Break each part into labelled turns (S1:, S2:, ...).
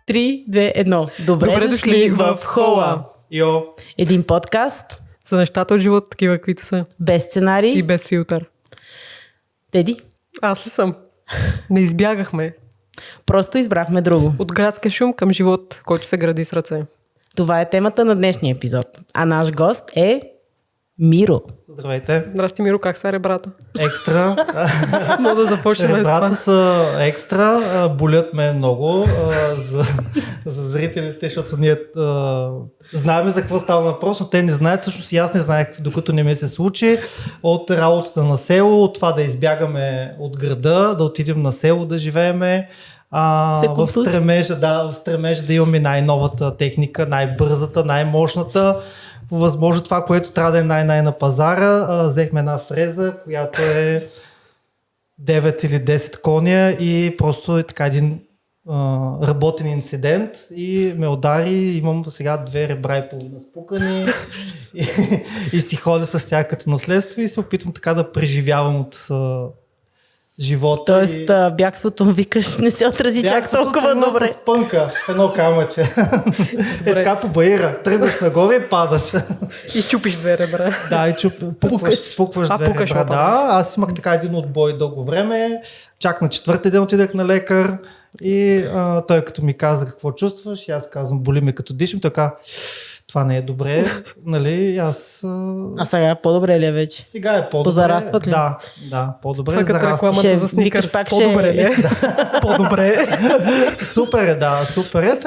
S1: 3, 2, 1. Добре дошли в Хола.
S2: Йо.
S1: Един подкаст
S3: За нещата от живота, такива каквито са.
S1: без сценарий.
S3: И без филтър.
S1: Теди.
S3: Аз ли съм? Не избягахме
S1: Просто избрахме друго.
S3: от градския шум към живот, който се гради с ръце.
S1: Това е темата на днешния епизод. А наш гост е Миро.
S2: Здравейте.
S3: Здрасти, Миро, как са ребрата?
S2: Екстра.
S3: Мога да започнем с
S2: Ребрата
S3: това.
S2: са екстра. Болят ме много за зрителите, защото ние знаем за какво става въпрос, но те не знаят. Всъщност и аз не знаех, докато не ми се случи. От работата на село, от това да избягаме от града, да отидем на село да живееме. В стремежа да имаме най-новата техника, най-бързата, най-мощната. По възможно това, което трябва да е най-най на пазара. Взехме една фреза, която е 9 или 10 коня и просто е така един работен инцидент и ме удари. Имам сега 2 ребра и половина спукани и си ходя с тях като наследство и се опитвам така да преживявам от живота.
S1: Тоест, бягството, викаш, не се отрази чак толкова добре.
S2: С пънка, едно камъче. Е така по баира. Тръгваш нагоре и падаш.
S3: И чупиш 2 ребра.
S2: Да, и пукваш 2 ребра. Да, аз имах така един отбой дълго време. Чак на 4-ти ден отидах на лекар и той като ми каза какво чувстваш, и аз казвам, боли ме като дишам, така това не е добре, нали, аз...
S1: А сега по-добре ли е вече?
S2: Сега е по-добре.
S1: Позарастват ли?
S2: Да, по-добре.
S3: Това като рекламата за сникърс. По-добре ли е? По-добре.
S2: Супер е.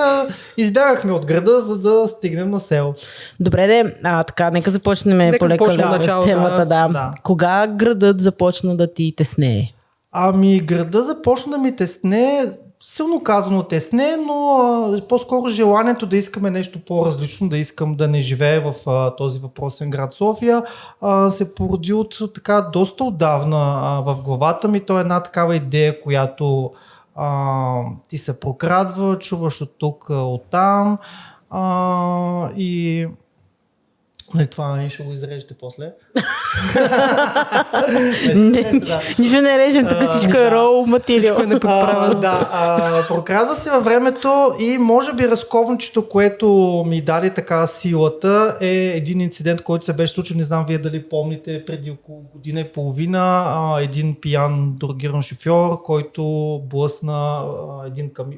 S2: Избягахме от града, за да стигнем на село.
S1: Добре, така, нека започнем полека с темата.
S2: Да.
S1: Кога градът започна да ти теснее?
S2: Ами града започна да ми тесне, силно казано тесне, но по-скоро желанието да искаме нещо по-различно, да искам да не живее в този въпросен град София, се породи от така доста отдавна в главата ми. То е една такава идея, която ти се прокрадва, чуваш от тук, от там и... Това ще го изрежете после.
S1: Нищо не режем, тук всичко е роу материал.
S2: Прокрадва се във времето и може би разковничето, което ми даде така силата, е един инцидент, който се беше случил, не знам вие дали помните, преди около година и половина, един пиян дрогиран шофьор, който блъсна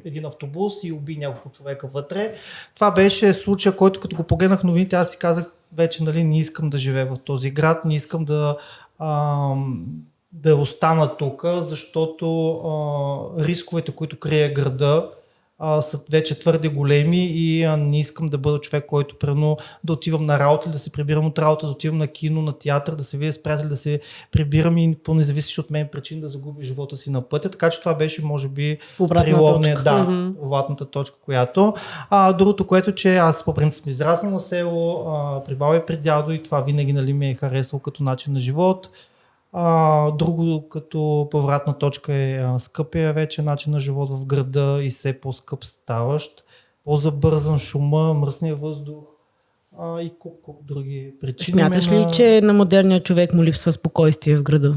S2: един автобус и уби няколко човека вътре. Това беше случай, който като го погледнах новините, аз си казах, вече нали, не искам да живея в този град, не искам да остана тук, защото рисковете, които крие града, са вече твърде големи и не искам да бъда човек, който прено да отивам на работа, да се прибирам от работа, да отивам на кино, на театър, да се видя с приятели, да се прибирам и по независещ от мен причин да загубя живота си на пътя. Така че това беше, може би, повратната точка, която. Другото, което, че аз по принцип израснал на село, при баба и при дядо и това винаги нали, ми е харесало като начин на живот. Друго като повратна точка е скъпия вече начин на живот в града и все по-скъп ставащ, по-забързан шума, мръсния въздух и колко други причини.
S1: Смяташ ли, че на модерния човек му липсва спокойствие в града?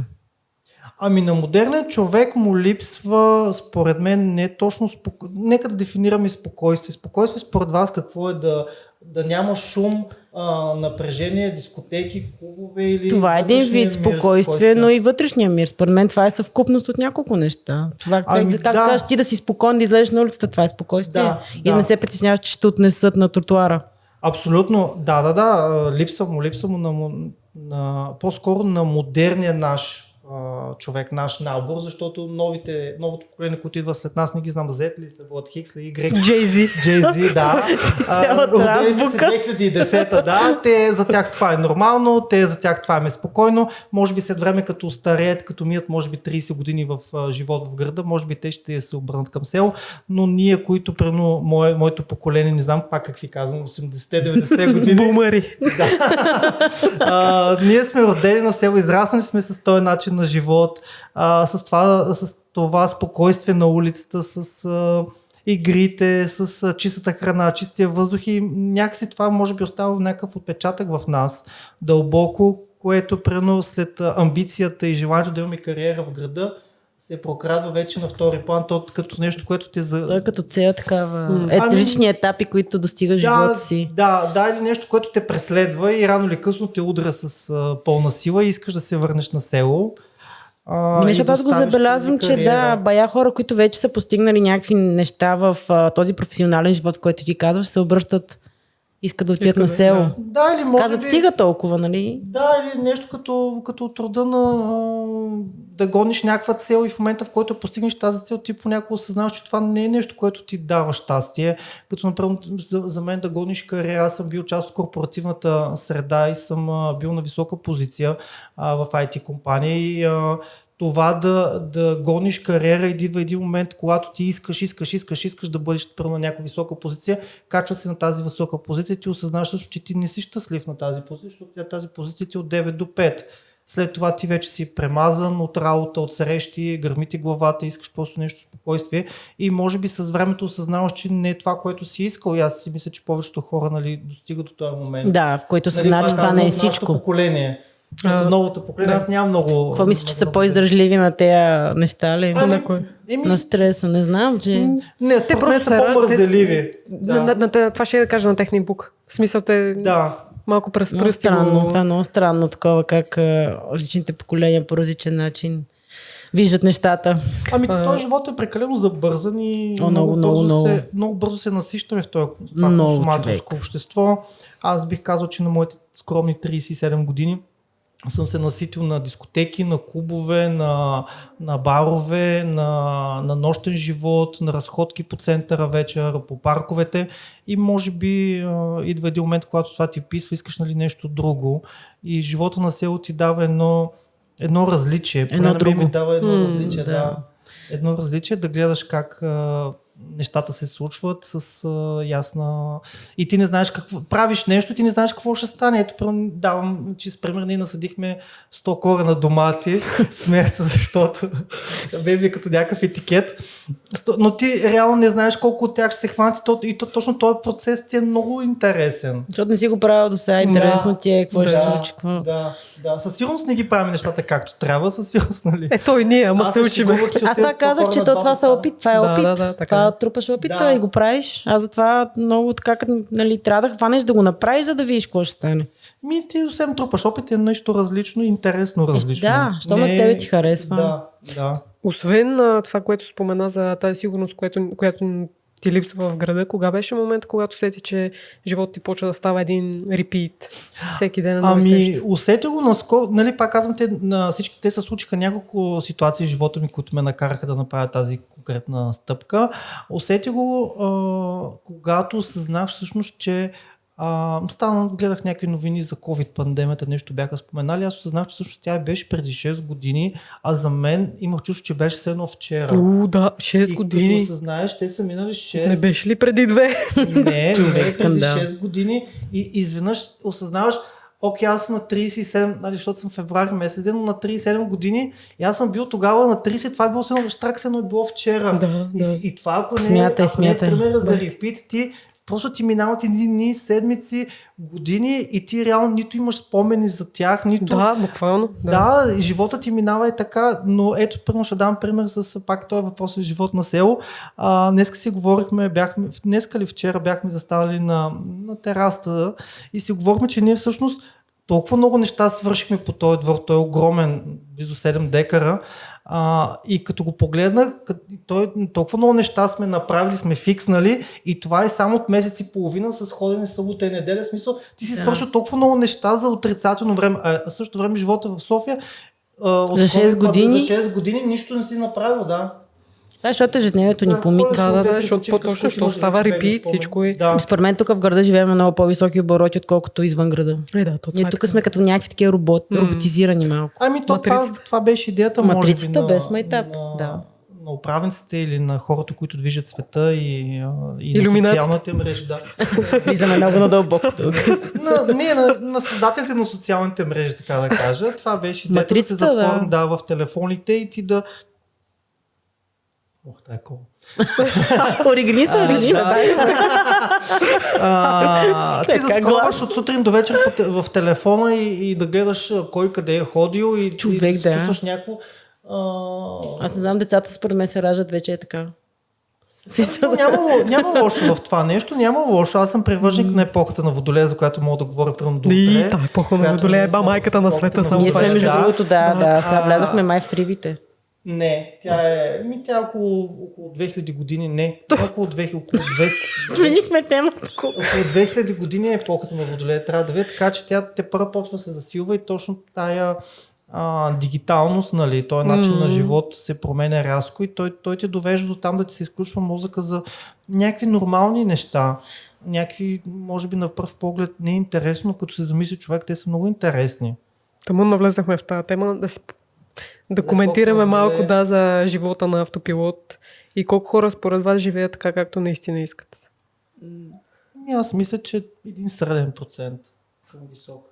S2: Ами на модерния човек му липсва, според мен, не точно нека да дефинираме спокойствие. Спокойствие според вас какво е да няма шум, напрежение, дискотеки, клубове или...
S1: Това е един вид спокойствие, но и вътрешния мир. Според мен това е съвкупност от няколко неща. Това, как кажеш ти да си спокоен, да излезеш на улицата, това е спокойствие. И да не се притесняваш, че ще отнесат на тротуара. Абсолютно, липсва му по-скоро на модерния наш човек, наш набор, защото новото поколение, което идва след нас, не ги знам, Z ли, се водят Хикс ли, Y. Jay-Z, да. Родените си 2010, да. За тях това е нормално, за тях това е спокойно. Може би след време, като стареят, като мият, може би 30 години в живот в града, може би те ще се обърнат към село, но ние, които прено моето поколение, не знам пак какви казвам, 80-90 години.
S3: Бумари.
S2: Ние сме родени на село, израснали сме с този начин на живот, с това спокойствие на улицата, с игрите, с чистата храна, чистия въздух и някакси това може би остава някакъв отпечатък в нас дълбоко, което прено след амбицията и желанието да имаме кариера в града се прокрадва вече на втори план, то като нещо, което те за...
S1: Той като цел такава лични етапи, които достига живота си.
S2: Да, или нещо, което те преследва и рано или късно те удря с пълна сила и искаш да се върнеш на село.
S1: Защото аз го забелязвам, че бая хора, които вече са постигнали някакви неща в този професионален живот, в който ти казваш, се обръщат, искат да отидат на село.
S2: Да, или може
S1: казват, стига толкова, нали?
S2: Да, или нещо като труда на да гониш някаква цел и в момента, в който постигнеш тази цел, ти понякога осъзнаваш, че това не е нещо, което ти дава щастие. Като, например, за мен да гониш кариера, аз съм бил част от корпоративната среда и съм бил на висока позиция в IT компания и това да гониш кариера и идва един момент, когато ти искаш да бъдеш на някаква висока позиция, качва се на тази висока позиция и ти осъзнаваш също, че ти не си щастлив на тази позиция, защото тази позиция ти е от 9 до 5. След това ти вече си премазан от работа, от срещи, гърми ти главата, искаш просто нещо спокойствие и може би с времето осъзнаваш, че не е това, което си искал и аз си мисля, че повечето хора стигат до този момент.
S1: Да, в който съзнаваш, че това не е всичко.
S2: Поколение. Новото поколение, аз нямам много...
S1: Какво мислиш, че са по-издържливи на тези неща ли? На стреса, не знам, че...
S2: Не, те просто са по-мързеливи.
S3: Това ще я да кажа на техния бук. В смисъл те...
S2: Да.
S3: Малко през
S1: пръсти. Това е много странно такова, как различните поколения по различен начин виждат нещата.
S2: Този живот е прекалено забързан и много бързо се насищаме в това консуматорско общество. Аз бих казал, че на моите скромни 37 години съм се наситил на дискотеки, на клубове, на барове, на нощен живот, на разходки по центъра вечер, по парковете и може би идва един момент, когато това ти писва, искаш нещо друго и живота на село ти дава едно различие.
S1: Едно друго.
S2: Ми дава едно различие, едно различие да гледаш как нещата се случват с ясна... И ти не знаеш какво... Правиш нещо и ти не знаеш какво ще стане. Ето, давам чист пример, ние насъдихме 100 корена домати. Смея се, защото бе като някакъв етикет. Но ти реално не знаеш колко от тях ще се хванат и точно този процес ти е много интересен.
S1: Защото не си го правил до сега. Интересно ти е какво ще се случи.
S2: Да. Със сигурност не ги правим нещата както трябва. Със сигурност, нали?
S3: Ето и ние, ама се учим.
S1: Аз това казах, че това са опит. Това е опит. Това трупаш опита и го правиш. Аз затова много така, трябва да хванеш да го направиш, за да видиш какво ще стане.
S2: Ти съвсем трупаш опит е нещо различно, интересно различно.
S1: Да, що на тебе ти харесва.
S2: Да.
S3: Освен това, което спомена за тази сигурност, която ти липсва в града, кога беше момент, когато усети, че живот ти почва да става един репит всеки ден на нови срещи?
S2: Усетих го наскоро, пак казвам, на всички те се случиха няколко ситуации в живота ми, които ме накараха да направя тази конкретна стъпка. Усетих го, когато съзнах всъщност, че гледах някакви новини за COVID пандемията, нещо бяха споменали. Аз осъзнах, че всъщност тя беше преди 6 години, а за мен имах чувство, че беше едно вчера.
S3: Да, 6 години.
S2: И като осъзнаеш, те са минали 6.
S3: Не беше ли преди 2?
S2: Не, преди 6 години и изведнъж осъзнаваш, окей, аз съм на 37, защото съм февруари месец, но на 37 години и аз съм бил тогава на 30, това е било едно било вчера. И това, ако не е примера за репит, просто ти минават едни дни, седмици, години и ти реално нито имаш спомени за тях, нито...
S3: Да, буквално.
S2: Да, и живота ти минава и така, но ето, първо ще дам пример с пак този въпрос за живот на село. Днеска си говорихме, днеска ли вчера бяхме застанали на терасата и си говорихме, че ние всъщност толкова много неща свършихме по този двор, той е огромен, близо 7 декара. И като го погледнах, толкова много неща сме направили, сме фикснали и това е само от месец и половина с ходене събота и неделя. В смисъл, ти си свършил толкова много неща за отрицателно време, а също време живота в София
S1: за 6
S2: години нищо не си направил, да.
S1: Това е, защото ежедневието ни помита.
S3: Защото става репит, всичко е.
S1: Според мен тук в града живеем на много по-високи обороти, отколкото извън града. Ние тук сме като някакви такива роботизирани малко.
S2: Това беше идеята,
S1: матрицата без майтап.
S2: На управниците или на хората, които движат света и на социалните мрежи.
S1: Влизаме много надълбоко тук.
S2: На създателите на социалните мрежи, така да кажа. Това беше идеята да се затворим в телефоните и ти да... това е cool.
S1: Оригни се.
S2: Ти да скроваш от сутрин до вечер в телефона и да гледаш кой къде е ходил и да чувстваш някакво
S1: Аз не знам, децата според мен се раждат вече е така.
S2: Няма лошо в това нещо, няма лошо. Аз съм привърженик на епохата на Водолея, за която мога да говоря примерно до утре.
S3: И та епоха на Водолея е майката на света.
S1: Ние сме между другото, сега влязахме май в рибите.
S2: Не, тя е около 2000 години, не, около 200.
S1: Сменихме темата.
S2: Около 2000 години е епохата на Водолея, трябва да видя, така че тя тепърва почва се засилва и точно тая дигиталност, нали, този начин на живот се променя рязко и той те довежда до там да ти се изключва мозъка за някакви нормални неща. Някакви, може би на пръв поглед не е интересно, като се замисли човек, те са много интересни.
S3: Тъмън навлезахме в тази тема, да коментираме малко за живота на автопилот и колко хора според вас живеят така, както наистина искат.
S2: Аз мисля, че един среден процент към висок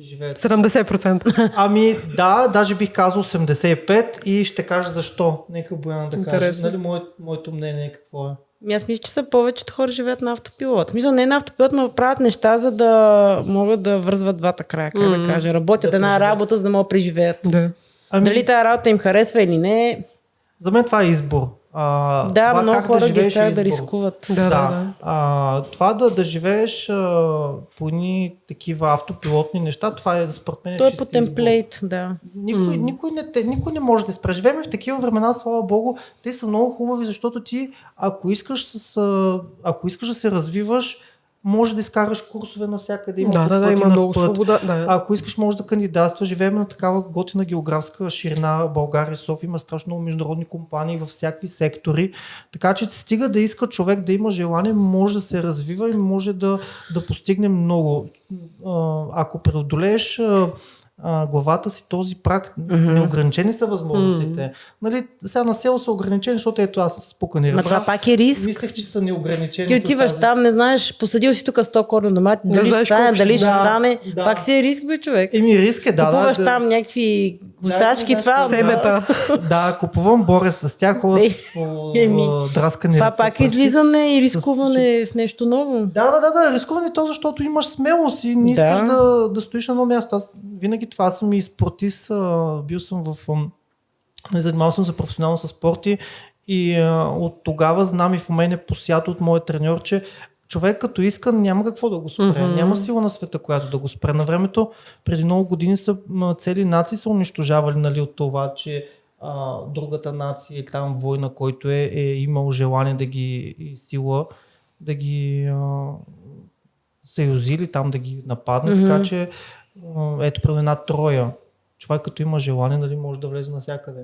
S2: живеят.
S3: 70%.
S2: Ами да, даже бих казал 85 и ще кажа защо. Нека Бояна да каже. Нали, моето мнение какво е?
S1: Аз мисля, че са повечето хора живеят на автопилот. Мисля, не на автопилот, но правят неща, за да могат да вързват двата края, как да кажа. Работят една работа, за да могат да преживеят.
S3: Да.
S1: Дали тази работа им харесва или не.
S2: За мен това е избор.
S1: Много хора ги стават да рискуват.
S2: Това да живееш по едни такива автопилотни неща, това е според мен
S1: той е по темплейт, да.
S2: Никой не може да спре. Живеем в такива времена, слава богу, те са много хубави, защото ти, ако искаш да се развиваш, може да изкараш курсове навсякъде. Има
S3: много свобода.
S2: Ако искаш, може да кандидатстваш. Живеем на такава готина географска ширина. България, София има страшно много международни компании във всякакви сектори. Така че стига да иска човек да има желание, може да се развива и може да постигне много. Ако преодолееш главата си този прак, неограничени са възможностите. Нали, сега на село са ограничени, защото ето аз с пукани ребра.
S1: Това пак е риск.
S2: Мислех, че са неограничени.
S1: Ти отиваш там, не знаеш, посадил си тук 100 корна домати, дали ще стане, дали ще стане. Пак си е риск, бе, човек.
S2: Риск е,
S1: купуваш там някакви косачки, това.
S3: Семета.
S2: Купувам, боря с тях, хора по драскани.
S1: Това пак е излизане и рискуване в нещо ново.
S2: Да, рискуване то, защото имаш смелост и не искаш да стоиш на едно място. Аз винаги това съм и спортист, бил съм занимавал съм се професионално с спорти и от тогава знам и в мен е посято от моят треньор, че човек като иска няма какво да го спре, няма сила на света, която да го спре. На времето, преди много години цели нации са унищожавали, нали, от това, че другата нация или там война, който е имал желание да ги сила, да ги съюзили, там да ги нападне, така че ето при една Троя. Човек като има желание, нали, може да влезе навсякъде.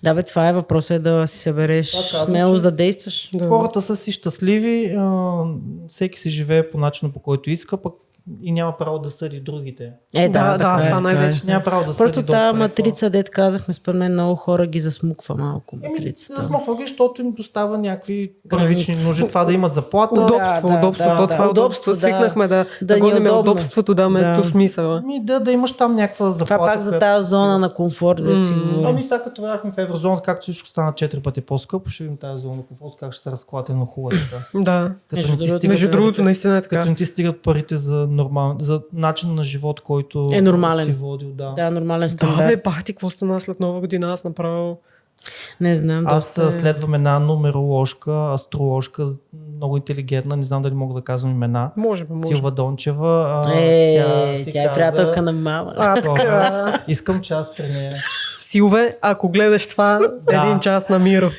S1: Да, бе, това е въпросът, да си събереш смелост да действаш.
S2: Хората са си щастливи, всеки си живее по начина, по който иска, пък и няма право да съди другите.
S3: Това най-вече.
S2: Няма право да съди.
S1: Просто тази матрица, дет казахме, според мен много хора ги засмуква малко матрицата.
S2: Засмуква ги, защото им достава някакви първични нужди. Това да имат заплата.
S3: Удобство. Свикнахме да гоним удобството, вместо смисъла.
S2: Да имаш там някаква заплата.
S1: Това пак за тази зона на комфорт, да си говорим.
S2: Сега като бяхме в еврозоната, както всичко стана 4 пъти по-скъпо, ще видим тази зона на комфорт, как ще се разклати на хубава.
S3: Между другото, наистина е така.
S2: Като не ти стигат парите за начин на живот, който
S1: е нормален.
S2: си водил. Да,
S1: нормален стандарт.
S3: Да, бах ти, какво стана след Нова година? Аз направо...
S1: Не знам.
S2: Аз следвам една нумероложка, астроложка, много интелигентна, не знам дали мога да казвам имена.
S3: Може.
S2: Силва Дончева.
S1: Тя е приятелка на мама.
S2: Искам час при нея.
S3: Силве, ако гледаш това, един час на Миро.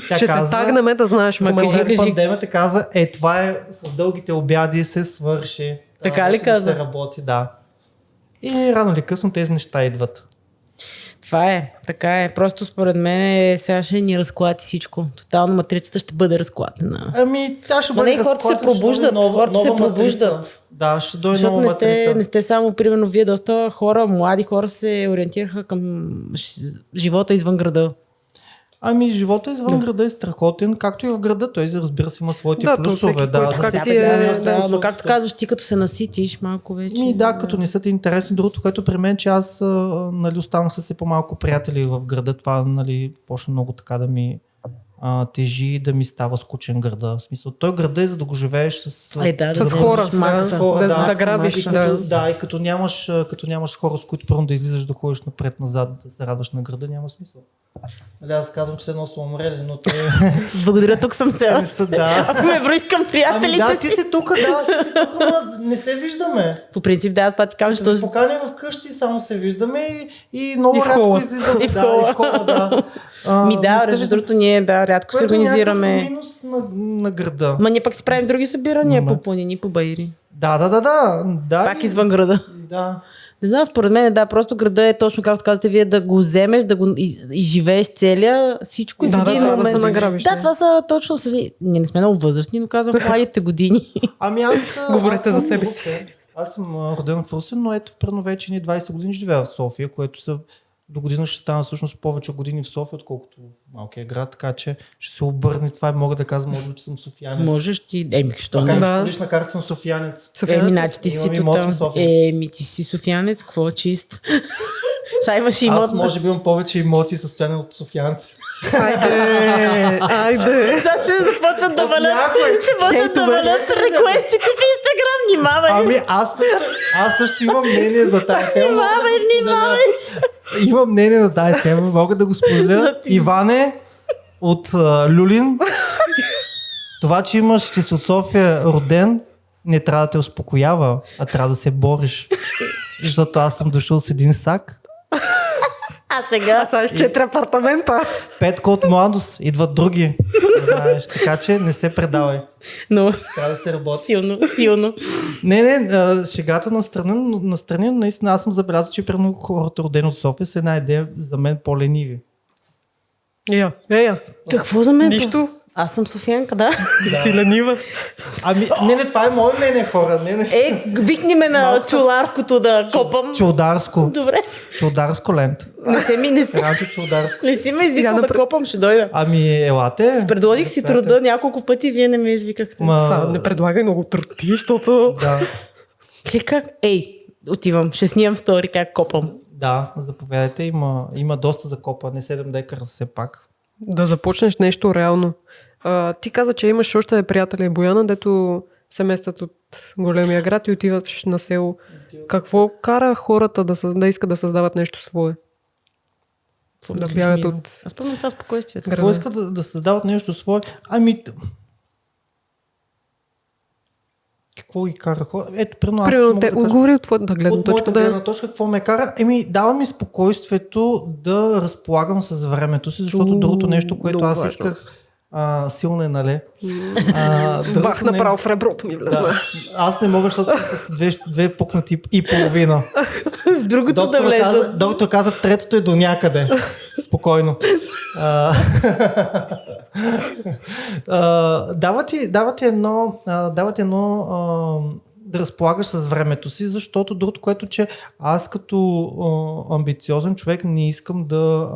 S3: Ще те тагнем да знаеш.
S2: Пандемията каза, това е с дългите обяди се свърши.
S1: Така ли каза?
S2: Да се работи, да. И рано или късно тези неща идват.
S1: Това е, така е. Просто според мен сега ще ни разклати всичко. Тотално матрицата ще бъде разклатена.
S2: Тя ще бъде разклатена.
S1: Хората се пробуждат.
S2: Да, ще дойде нова матрица.
S1: Не сте само, примерно, вие доста хора, млади хора се ориентираха към живота извън града.
S2: Живота извън града е страхотен, както и в града. Той, разбира се, има своите плюсове.
S1: Но както казваш, ти като се наситиш малко вече.
S2: Като не са ти интересни. Другото, което при мен, че аз останах с по-малко приятели в града. Това почна много така да ми тежи да ми става скучен града. В смисъл, той града е за да го живееш с
S3: хора. Да грабиш.
S2: И като нямаш хора, с които първо да излизаш да ходиш напред-назад, да се радваш на града, няма смисъл. Нали, аз казвам, че едно са умрели, но те...
S1: Благодаря, тук съм се. Ако ме броих към приятелите
S2: ти си тук, но не се виждаме.
S1: По принцип, аз пати казвам, че...
S2: Покани вкъщи, само се виждаме и много рядко излизаме.
S1: И в хола. Между другото, ние рядко се организираме.
S2: Което е минус на града.
S1: Ма ние пък си правим други събирания по планини, по баири.
S2: Да.
S1: Пак извън града.
S2: Да.
S1: Не знам, според мен, просто града е точно както казвате вие, да го вземеш, да го изживееш целия, всичко.
S3: Да се награбиш.
S1: Да, това са точно... Ние не сме много възрастни, но казвам младите години.
S2: Аз...
S3: Говорете за себе си.
S2: Аз съм роден в Русе, но ето предно вече ни 20 години живея в София, което са до година ще стана всъщност повече години в София, отколкото в малкия град, така че ще се обърне с това и мога да казвам, може би, че съм софиянец.
S1: Можеш ти, що
S2: не? Така лична карта съм софиянец.
S1: Значи ти си ти си софиянец, какво е чист? Сега имаш имот.
S2: Аз може би имам повече имоти и състояние от софиянци.
S3: Айде.
S1: Сега ще започнат да валят реквестите в Инстаграм. Внимавай.
S2: Аз също имам мнение за тая тема.
S1: Внимавай.
S2: Имам мнение на тая тема, мога да го споделя. Иване от Люлин, това, че си от София роден, не трябва да те успокоява, а трябва да се бориш. Защото аз съм дошъл с един сак.
S1: А сега
S3: с 4 апартамента.
S2: 5 от младост, идват други. Знаеш, така че не се предавай.
S1: Но
S2: трябва да се работи.
S1: Силно.
S2: Не, шегата настрани, но наистина аз съм забелязал, че примерно хората родени от София са една идея за мен по-лениви.
S1: Какво за мен?
S3: Нищо.
S1: Аз съм софиянка, да.
S3: Си ленива.
S2: Не, това е мое мнение, хора.
S1: Викни ме на чуларското да копам.
S2: Чулдарско.
S1: Добре.
S2: Чулдарско лент.
S1: Не си ме извикал да копам, ще дойда.
S2: Елате.
S1: Предложих си труда няколко пъти, вие не ме извикахте.
S3: Не предлагай много труди, защото...
S2: Да.
S1: Как? Отивам, ще снимам стори как копам.
S2: Да, заповядайте, има доста за копане, 7 декара все пак.
S3: Да започнеш нещо реално. Ти каза, че имаш още приятели Бояна, дето се местят от големия град и отиваш на село. Какво кара хората да искат да създават нещо свое? Да бягат от...
S1: Аз помня това спокойствието.
S2: Какво искат да създават нещо свое? Какво ги кара хора? Ето, примерно аз мога да кажа...
S3: Отговори от твоята гледна точка.
S2: От моята гледна точка, какво ме кара? Дава ми спокойствието да разполагам с времето си, защото другото нещо, което аз исках силно е, нали?
S3: Бах направо в реброто ми влезна.
S2: Да. Аз не мога, защото съм с две пукнати и половина.
S1: В другото да влеза.
S2: Доктор каза, третото е до някъде. Спокойно. Дава ти едно да разполагаш с времето си, защото другото, което, че аз като амбициозен човек не искам да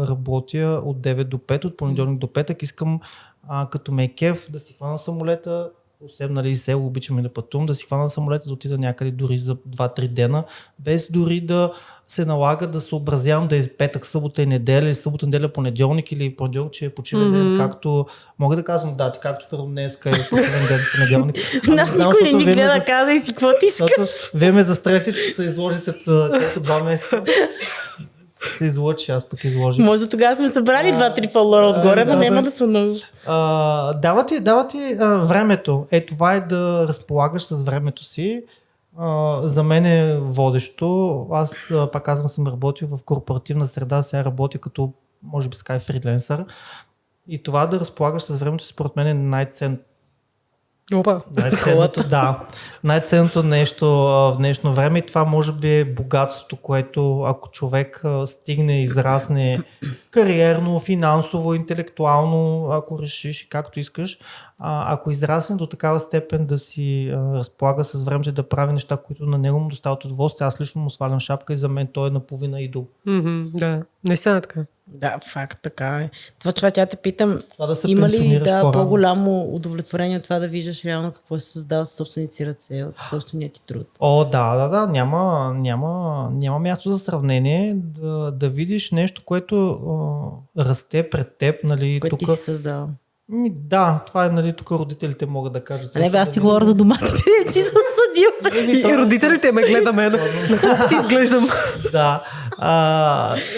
S2: работя от 9 до 5, от понеделник до петък, искам като ме е кеф да си хвана самолета, освен нали село, обичаме да пътувам, да си хвана самолета, да отида някъде дори за 2-3 дена, без дори да се налага да съобразявам да е петък, събота и неделя, или събота, неделя, понеделник или понеделник, че е почивен ден, както мога да казвам дати, както първо днеска е почивен ден, понеделник.
S1: Нас никой не ни гледа, каза и си какво ти искаш.
S2: Вие ме застрелите, че се изложи след 2 месеца. Се излъчи, аз пък изложих.
S1: Може да тогава сме събрали 2-3 фоллора отгоре, но няма да са много.
S2: Дава ти времето. Това е да разполагаш с времето си. За мен е водещо. Аз пак казвам, съм работил в корпоративна среда, сега работя като, може би, скай фриленсър. И това да разполагаш с времето си, според мен е най-ценното. Най-ценното нещо в днешно време и това може би е богатството, което ако човек стигне, израсне кариерно, финансово, интелектуално, ако решиш както искаш, ако израсне до такава степен да си разполага с времето и да прави неща, които на него му доставят удоволствие, аз лично му свалям шапка и за мен той е наполовина идол.
S3: Да, наистина така.
S1: Да, факт, така е. Това тя те питам,
S2: Да се
S1: има ли
S2: пенсионираш по-рано.
S1: по-голямо удовлетворение от това да виждаш реално какво се създава с собствените си ръце, от собствения ти труд?
S2: О, да, няма място за сравнение да видиш нещо, което расте пред теб, нали,
S1: Което
S2: тук.
S1: ти си създава.
S2: Да, това е, нали, тук родителите могат да кажат.
S1: Не, бе, аз ти
S2: да
S1: говоря за доматите, ти си съдил.
S3: И родителите ме гледа мен. Ти изглеждам.
S2: Да.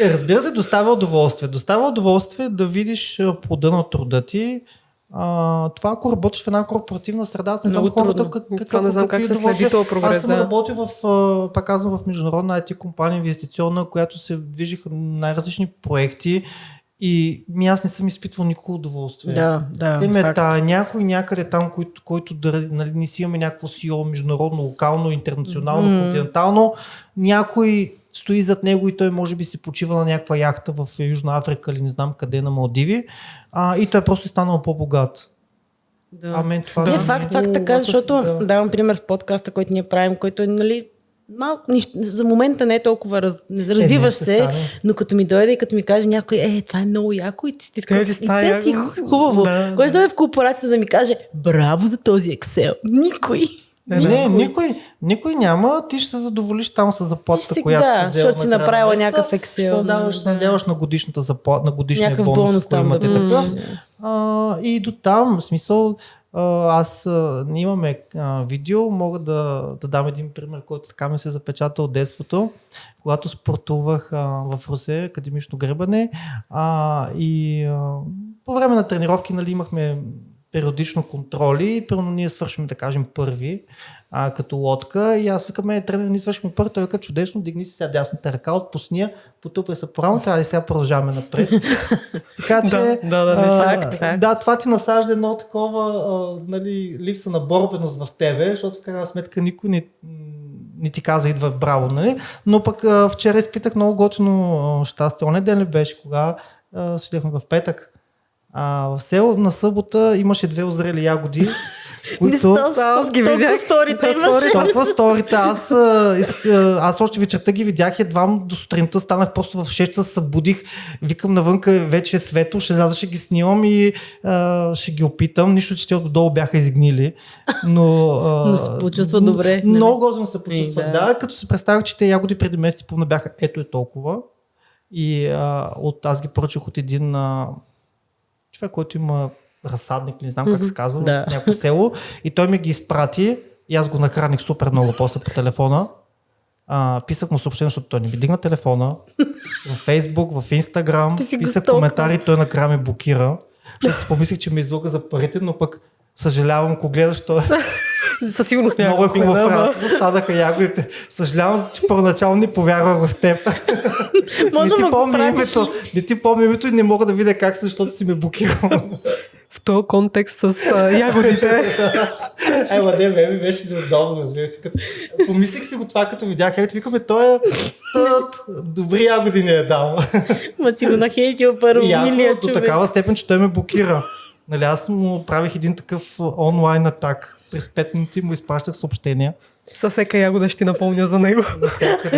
S2: Разбира се, доставя удоволствие. Доставя удоволствие да видиш плода на труда ти. Това, ако работиш в една корпоративна среда, аз не знам хората
S3: Това не знам как се следи този прогрес.
S2: Аз съм работил пак казвам, в международна IT компания инвестиционна, която се движиха най-различни проекти и аз не съм изпитвал никакво удоволствие.
S1: Да, факт.
S2: Някой някъде там, който нали, не си имаме някакво CEO международно, локално, интернационално, континентално, някой стои зад него и той може би си почива на някаква яхта в Южна Африка или не знам къде, на Малдиви, и той просто е станал по-богат.
S1: Да.
S2: Мен това
S1: Не, факт така, защото давам пример с подкаста, който ние правим, който е, нали, малко, за момента не е толкова развиваш се, но като ми дойде и като ми каже някой, това е много яко и ти ти хубаво. Кой ще дойде в корпорацията да ми каже, браво за този Excel? Никой.
S2: Никой няма, ти ще се задоволиш там с заплатата, която си взела.
S1: Защото си направила някакъв Excel.
S2: Ще се надяваш на годишната заплата, на годишния
S1: бонус
S2: там имате такъв. И до там, в смисъл, аз имаме видео, мога да дам един пример, който така ми се запечата от детството, когато спортувах в Русе, академично гребане, и по време на тренировки, нали, имахме периодично контроли и първо ние свършим, да кажем, първи като лодка и аз викаме, тренер, ние свършим първи, той вика, чудесно, дигни си сега дясната ръка, отпусни я, потупай се по рамото, али сега продължаваме напред. Така че, това ти насажда едно такова, нали, липса на борбеност в тебе, защото в крайна сметка никой не ти каза, идва браво, нали? Но пък вчера изпитах много готино щастие. Оня ден ли беше, кога седяхме в петък? В село на събота имаше 2 озрели ягоди, които...
S3: Аз ги видях.
S2: Толкова сторите. Аз още вечерта ги видях, едва до сутринта станах, просто в 6 часа се събудих, викам навънка, вече е светло, ще изляза, ще ги снимам и ще ги опитам. Нищо, че те отдолу бяха изгнили. Но
S1: се почувства добре.
S2: Много готино се почувства. Да, като се представях, че те ягоди преди месец и половина бяха ето е толкова. И аз ги поръчах от един човек, който има разсадник, не знам как се казва, в някакво село, и той ми ги изпрати и аз го нахраних супер много после по телефона. Писах му съобщение, защото той не ми дигна телефона, в Фейсбук, в Инстаграм, писах коментари, той накрая ме блокира, защото си помислих, че ме излага за парите, но пък съжалявам, ако гледаш, той
S3: със сигурност
S2: много е хубав фраз, да станаха ягодите. Съжалявам, че първоначално не повярвах в теб. Не ти помня името и не мога да видя как се, защото си ме блокирал.
S3: В този контекст с ягодите.
S2: Ми беше неудобно. Помислих си го това, като видях, викаме, той е добри ягоди не е дал.
S1: Ма си го нахейтил първо, милия човек.
S2: До такава степен, че той ме блокира. Нали, аз му правих един такъв онлайн атак. През 5 минути му изпращах съобщения.
S3: Със всяка ягода ще ти напомня за него.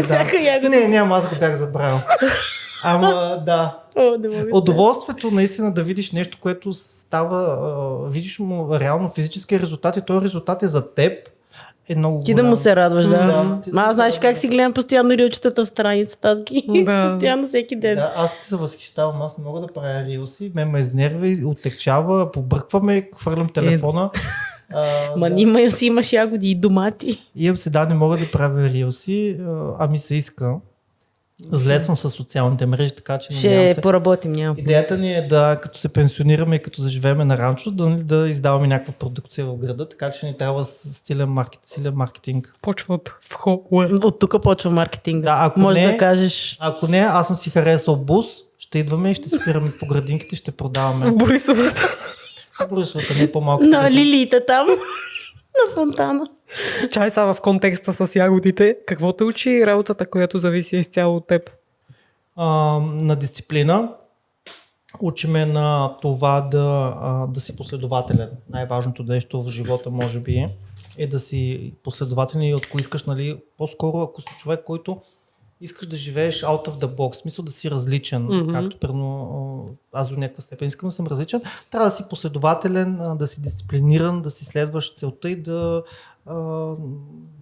S1: Всяка ягода.
S2: Няма, аз го бях забравил. Ама да. Удоволствието наистина да видиш нещо, което става, видиш му реално физически резултат и този резултат е за теб. Е много
S1: ти да му се радваш, аз знаеш как си гледам постоянно рилчетата в страницата, аз ги постоянно всеки ден.
S2: Да, аз се възхищавам, аз не мога да правя рилси, ме изнервя, оттекчава, побъркваме, хвърлям телефона.
S1: Нима си имаш ягоди и домати.
S2: Имам се, не мога да правя рилси, ми се иска. Зле съм с социалните мрежи, така че...
S1: Ще поработим, няма.
S2: Идеята ни е да, като се пенсионираме и като заживеем на ранчо, да издаваме някаква продукция в града, така че ни трябва силен маркетинг.
S3: Почва
S1: от тук почва маркетинг.
S2: Да,
S1: да кажеш...
S2: Ако не, аз съм си харесал бус, ще идваме и ще спираме по градинките, ще продаваме.
S3: Борисовата.
S2: Борисовата не е по-малко.
S1: На лилиите там, на фонтана.
S3: Чай са в контекста с ягодите. Какво те учи работата, която зависи изцяло от теб?
S2: На дисциплина. Учиме на това да си последователен. Най-важното нещо в живота може би е да си последователен и ако искаш, нали, по-скоро ако си човек, който искаш да живееш out of the box, в смисъл да си различен, както примерно аз до някаква степен искам да съм различен, трябва да си последователен, да си дисциплиниран, да си следваш целта и да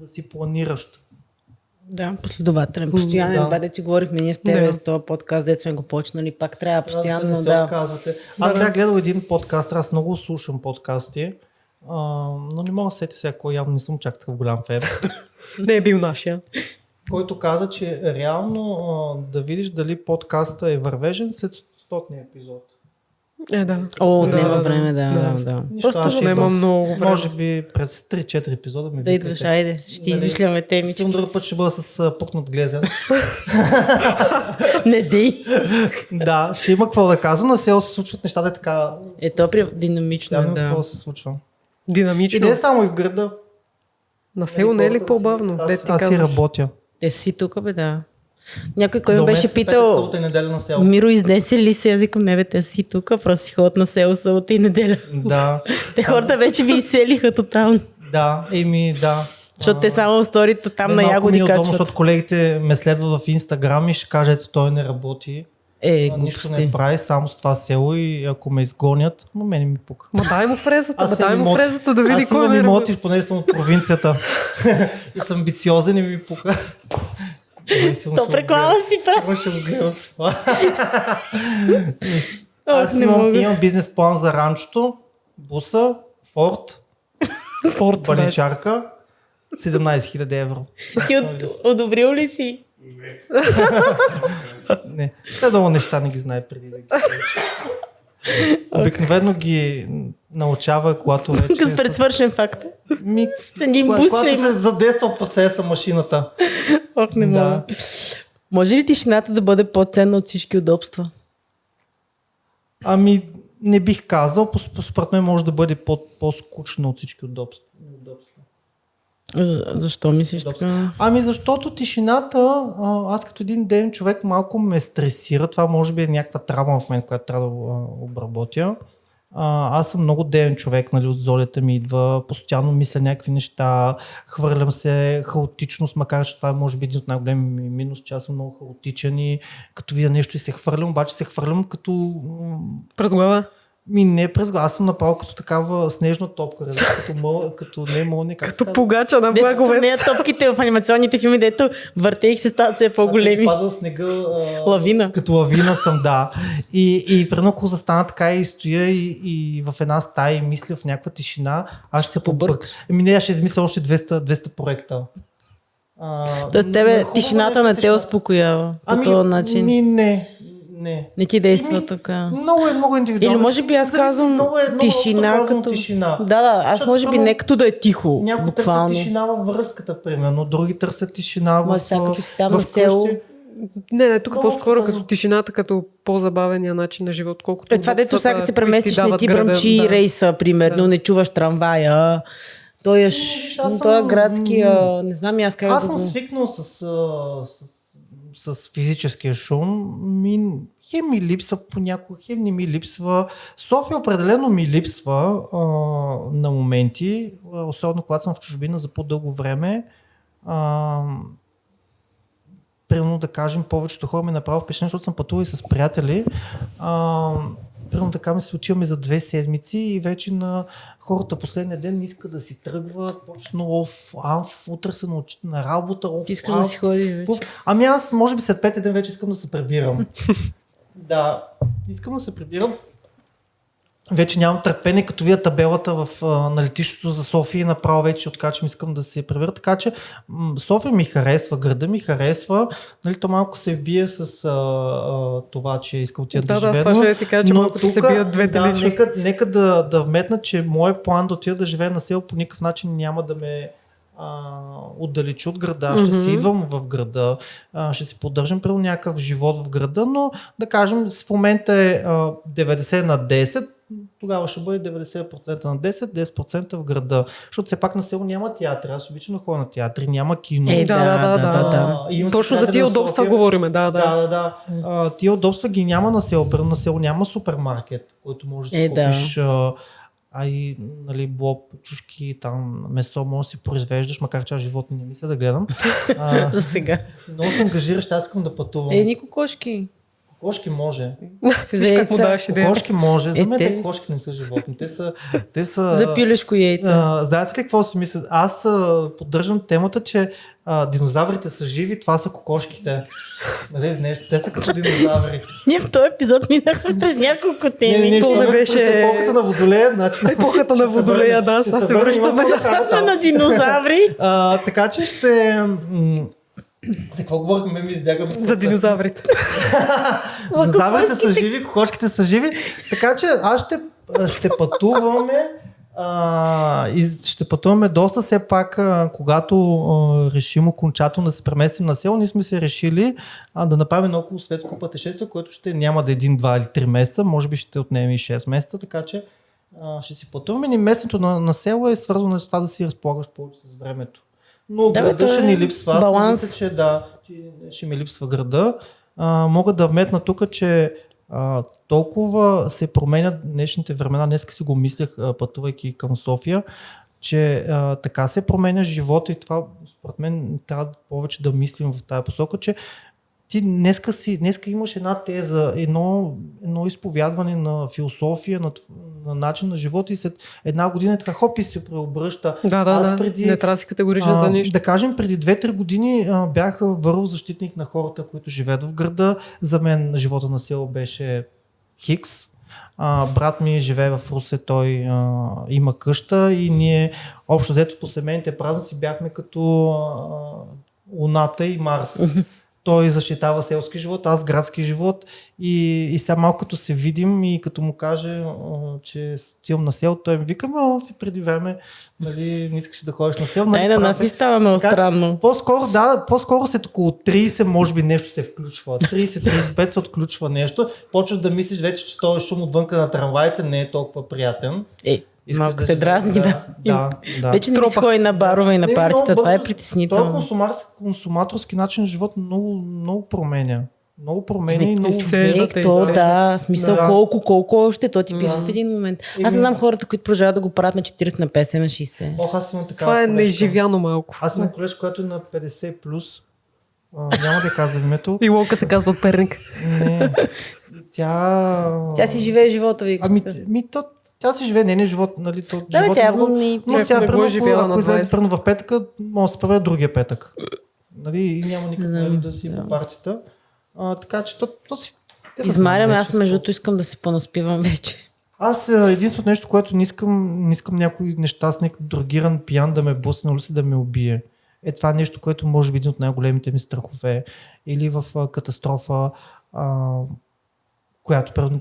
S2: си планиращ.
S1: Да, последователен, постоянен. Да, ти говорихме ние с тебе с този подкаст, дето сме го почнали, пак трябва постоянно
S2: да. Не се отказвате. Аз бях гледал един подкаст, аз много слушам подкасти, но не мога да сети сега, кой явно не съм чак такъв голям фен.
S3: Не е бил нашия.
S2: Който каза, че реално да видиш дали подкаста е вървежен след 100-ния епизод.
S3: Да.
S1: Няма време, да.
S3: Просто няма много време.
S2: Може би през 3-4 епизода ми
S1: да идваш, айде, ще измисляме темички.
S2: Сигурно друг път ще бъда с пукнат глезен.
S1: Не дей.
S2: Да, ще има какво да казвам, на село се случват нещата така.
S1: Ето динамично,
S2: да. Какво се случва.
S3: Динамично.
S2: И не само и в града.
S3: На село не е ли по-бавно?
S2: Аз си работя.
S1: Те си тук, бе, да. Някой, кой ме беше питал,
S2: на
S1: Миро, изнесе ли се? Аз викам, не бе, те си тук, просто си ходят на село събота и неделя.
S2: Да.
S1: Те хората вече ви изселиха тотално.
S2: Да, да.
S1: Защото те само сторите там на ягоди качват.
S2: Защото колегите ме следват в Инстаграм и ще кажат, той не работи. Нищо не прави, само с това село и ако ме изгонят, но мене ми пука.
S3: Ма дай му фрезата, да види кой
S2: ме работи. Аз имам понеже съм от провинцията и съм амбициозен и ми пука.
S1: То преклава си прави.
S2: Ще го гледам това. Аз имам бизнес план за ранчото, буса, Форд, баничарка, 17 000 евро.
S1: Ти одобрил ли си?
S2: Не, те много неща не ги знае преди да ги обикновено ги научава, когато вече...
S1: Като предсвършен факт.
S2: Когато се задейства процеса машината.
S1: Ох, не мога. Може ли тишината да бъде по-ценна от всички удобства?
S2: Не бих казал. Според мен може да бъде по-скучно от всички удобства.
S1: Защо мислиш така?
S2: Защото тишината, аз като един ден човек малко ме стресира. Това може би е някаква травма в мен, която трябва да обработя. Аз съм много ден човек, нали, от золята ми идва, постоянно мисля някакви неща, хвърлям се хаотичност, макар че това е може би един от най-големи минус, че аз съм много хаотичен и като видя нещо и се хвърлям, обаче се хвърлям като...
S3: През глава?
S2: Не през глава, аз съм направил като такава снежна топка, като не мълния.
S3: Като погача на благовец.
S1: Не топките в анимационните филми, дето въртех се стават все по-големи.
S2: Пада снега.
S1: Лавина.
S2: Като лавина съм, да. И предно ако застана така и стоя и в една стая и мисля в някаква тишина, аз ще се побърка. Аз ще измисля още 200 проекта.
S1: Тоест тебе тишината не те успокоява по този начин? Не ти действа така.
S2: Много индивидуално.
S1: Или може би аз казвам тишина като...
S2: Тишина.
S1: Да, аз може би не като да е тихо.
S2: Някои търсят тишина във връзката, примерно. Други търсят тишина в
S1: като си там на село.
S3: Не, тук по-скоро като тишината, като по-забавения начин на живот.
S1: Това дето сега като се преместиш, не ти бръмчи рейса, примерно, не чуваш трамвая. Той е градския, не знам аз как
S2: аз съм свикнал с физическия шум, хем ми липсва понякога, хем не ми липсва. София определено ми липсва на моменти, особено когато съм в чужбина за по-дълго време. Примерно да кажем, повечето хора ми направо впечатление, защото съм пътувал и с приятели. Примерно така ми се отиваме за 2 седмици и вече на хората последния ден не искат да си тръгват, почна утре са на работа.
S1: Ти искаш да си ходиш вече?
S2: Аз може би след 5 ден вече искам да се прибирам. Да, искам да се прибирам. Вече нямам търпение, като видя табелата на летището за София и направо вече откачам, искам да се прибера. Така че София ми харесва, града ми харесва. Нали, то малко се бие с това, че искам отида да живея.
S3: Да, това ще ти кажа, че малко се бият двете личности.
S2: Нека да вметна, че моят план да отида да живея на село по никакъв начин няма да ме отдалечи от града. Ще си идвам в града, ще си поддържам при някакъв живот в града, но да кажем в момента е 90 на 10, тогава ще бъде 90% на 10, 10% в града. Защото все пак на село няма театри. Аз обичам да ходя на театри, няма кино.
S3: Да. Точно за тия удобства говорим.
S2: Да. Тия удобства ги няма на село. На село няма супермаркет, който може да си купиш а и нали, блоб, чушки, там месо може да си произвеждаш, макар че аз животни не мисля да гледам.
S1: За сега.
S2: Много се ангажираш, аз искам да пътувам.
S1: Ни кокошки.
S2: Кокошки може.
S3: Виж как му даваш идея.
S2: Кокошки може. За мен кокошки не са животни. Те са...
S1: За пилешко яйца.
S2: Знаете ли какво си мисля? Аз поддържам темата, че динозаврите са живи, това са кокошките. Нали, те са като динозаври.
S1: Ние в този епизод минахме през няколко теми.
S3: То не беше...
S2: Епохата на Водолея.
S3: Епохата на Водолея, да, сега се връщаме.
S1: Сега сме на динозаври.
S2: Така че ще... За какво говорихме? Ми избягаме.
S3: За динозаврите.
S2: Динозаврите са живи, кокошките са живи. Така че аз ще пътуваме и ще пътуваме доста все пак, когато решим окончателно да се преместим на село. Ние сме се решили да направим около светско пътешествие, което ще няма да 1, 2 или 3 месеца, може би ще отнеме и 6 месеца, така че ще си пътуваме. И местното на село е свързано с това да си разполагаш повече с времето. Но града ще ни липсва.
S1: Баланс.
S2: Мисля, че ще ми липсва града. Мога да вметна тук, че толкова се променят днешните времена. Днеска си го мислех, пътувайки към София, че така се променя живота и това според мен трябва повече да мислим в тази посока, че ти днеска имаш една теза, едно изповядване на философия, на начин на живота и след една година е така хоп и се преобръща.
S3: Да. Не трябва да си категоричен за нищо.
S2: Да кажем, преди 2-3 години бях върл защитник на хората, които живеят в града. За мен живота на село беше хикс. Брат ми живее в Русе, той има къща и ние общо взето по семейните празници бяхме като Луната и Марс. Той защитава селски живот, аз градски живот и сега малко като се видим и като му каже, че стилам на село, той ми вика, си преди време, нали, не искаш да ходиш на село. Нали,
S1: на нас ни става много странно.
S2: По-скоро след около 30 може би нещо се включва. 30-35 се отключва нещо. Почваш да мислиш вече, че този шум отвънка на трамваите не е толкова приятен.
S1: Малко те дразни,
S2: да.
S1: Вече не си ходи на барове и на партията, това е притеснително.
S2: Този консуматорски начин на живот много променя. Много променя и много...
S1: Смисъл колко още, то ти пише в един момент. Аз не знам хората, които продължават да го правят на 40, на 50, на 60.
S3: Това е неизживяно малко.
S2: Аз съм колежка, която е на 50+. Няма да казвам името.
S3: И Лонка се казва от Перник.
S2: Не. Тя
S1: си живее живота ви.
S2: Тя си живее нейния живот, нали?
S1: Да, тя но
S2: тя ако излезе пръвно в петъка, може да се прави другия петък. Нали? И няма никакво да си по партията. Така че то си...
S1: Измарям, аз между другото искам да се понаспивам вече.
S2: Аз единственото нещо, което не искам някой нещастник, дрогиран, пиян да ме бусне на улица да ме убие. Това е нещо, което може би един от най-големите ми страхове. Или в катастрофа, която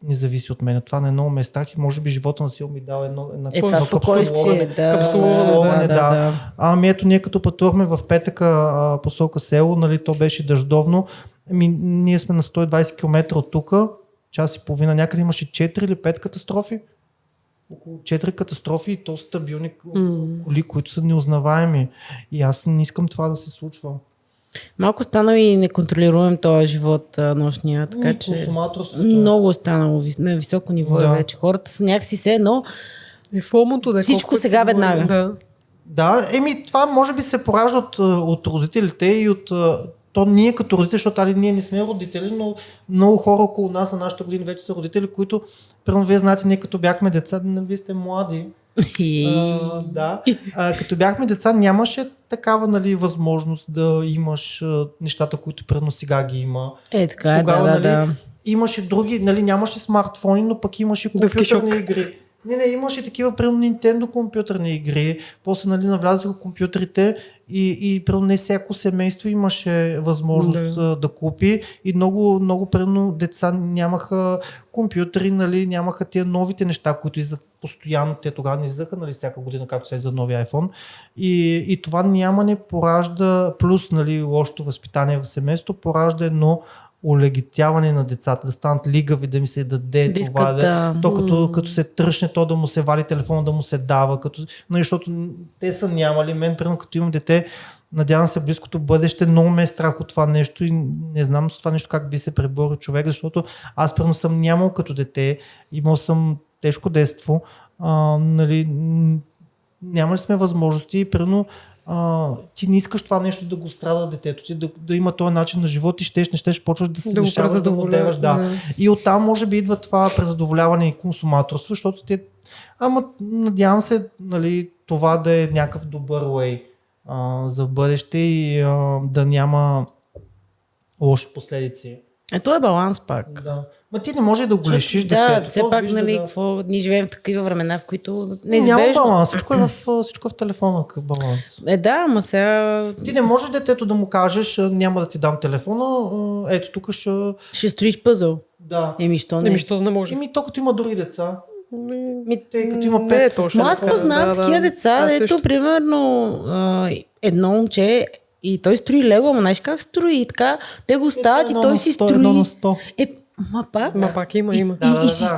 S2: не зависи от мен. Това не е много ме страх и може би живота на сил ми дал едно
S1: спокойствие.
S2: Да. Ето ние като пътувахме в петъка посока село, нали, то беше дъждовно. Ние сме на 120 км от тук, час и половина, някъде имаше 4 или 5 катастрофи. Около 4 катастрофи и то стабилни коли, които са неузнаваеми. И аз не искам това да се случва.
S1: Малко станал и неконтролируем този живот нощния, така че много останало на високо ниво вече. Хората са някакси все едно всичко сега веднага.
S2: Да, това може би се поражда от родителите и от то ние като родители, защото ние не сме родители, но много хора около нас на нашата година вече са родители, които, примерно вие знаете, ние като бяхме деца, вие сте млади. Като бяхме деца, нямаше такава, нали, възможност да имаш нещата, които предно сега ги има.
S1: Така е,
S2: нали, имаше други, нали, нямаше смартфони, но пък имаше компютърни игри. Не, имаше такива, примерно, Nintendo компютърни игри, после, нали, навлязоха компютрите и примерно не всяко семейство имаше възможност да купи и много примерно деца нямаха компютъри, нали, нямаха тия новите неща, които излизат постоянно, те тогава не излизаха, нали, всяка година, както се за новия iPhone и това нямане поражда, плюс, нали, лошото възпитание в семейството, поражда едно олегитяване на децата, да станат лигави, да ми се даде това, като се тръщне, то да му се вали телефона, да му се дава, защото те са нямали. Мен, примерно, като имам дете, надявам се близкото бъдеще, много ме е страх от това нещо и не знам с това нещо как би се преборил човек, защото аз, примерно, съм нямал като дете, имал съм тежко детство, нали, няма ли сме възможности, примерно ти не искаш това нещо да го страда детето ти, да има този начин на живот и не щеш, почваш да се решаваш да го деваш. Да. И оттам може би идва това презадоволяване и консуматорство, защото надявам се, нали, това да е някакъв добър лей за бъдеще и да няма лоши последици.
S1: Ето е баланс пак.
S2: Да. Ма ти не може да го лишиш детето.
S1: Да, все пак, нали, ние живеем в такива времена, в които
S2: неизбежно... Няма баланс, всичко е в телефона, какъв баланс.
S1: Да, ама сега...
S2: Ти не можеш детето да му кажеш, няма да ти дам телефона, ето тук
S1: ще строиш пъзъл.
S2: Да.
S1: Що не
S3: може.
S2: То като има други деца. Тъй като има 5.
S1: Но аз познавам такива деца, ето примерно едно момче и той строи лего, ама знаеш как строи и така, те го стават и той си строи.
S2: 1/100.
S3: Ма пак има.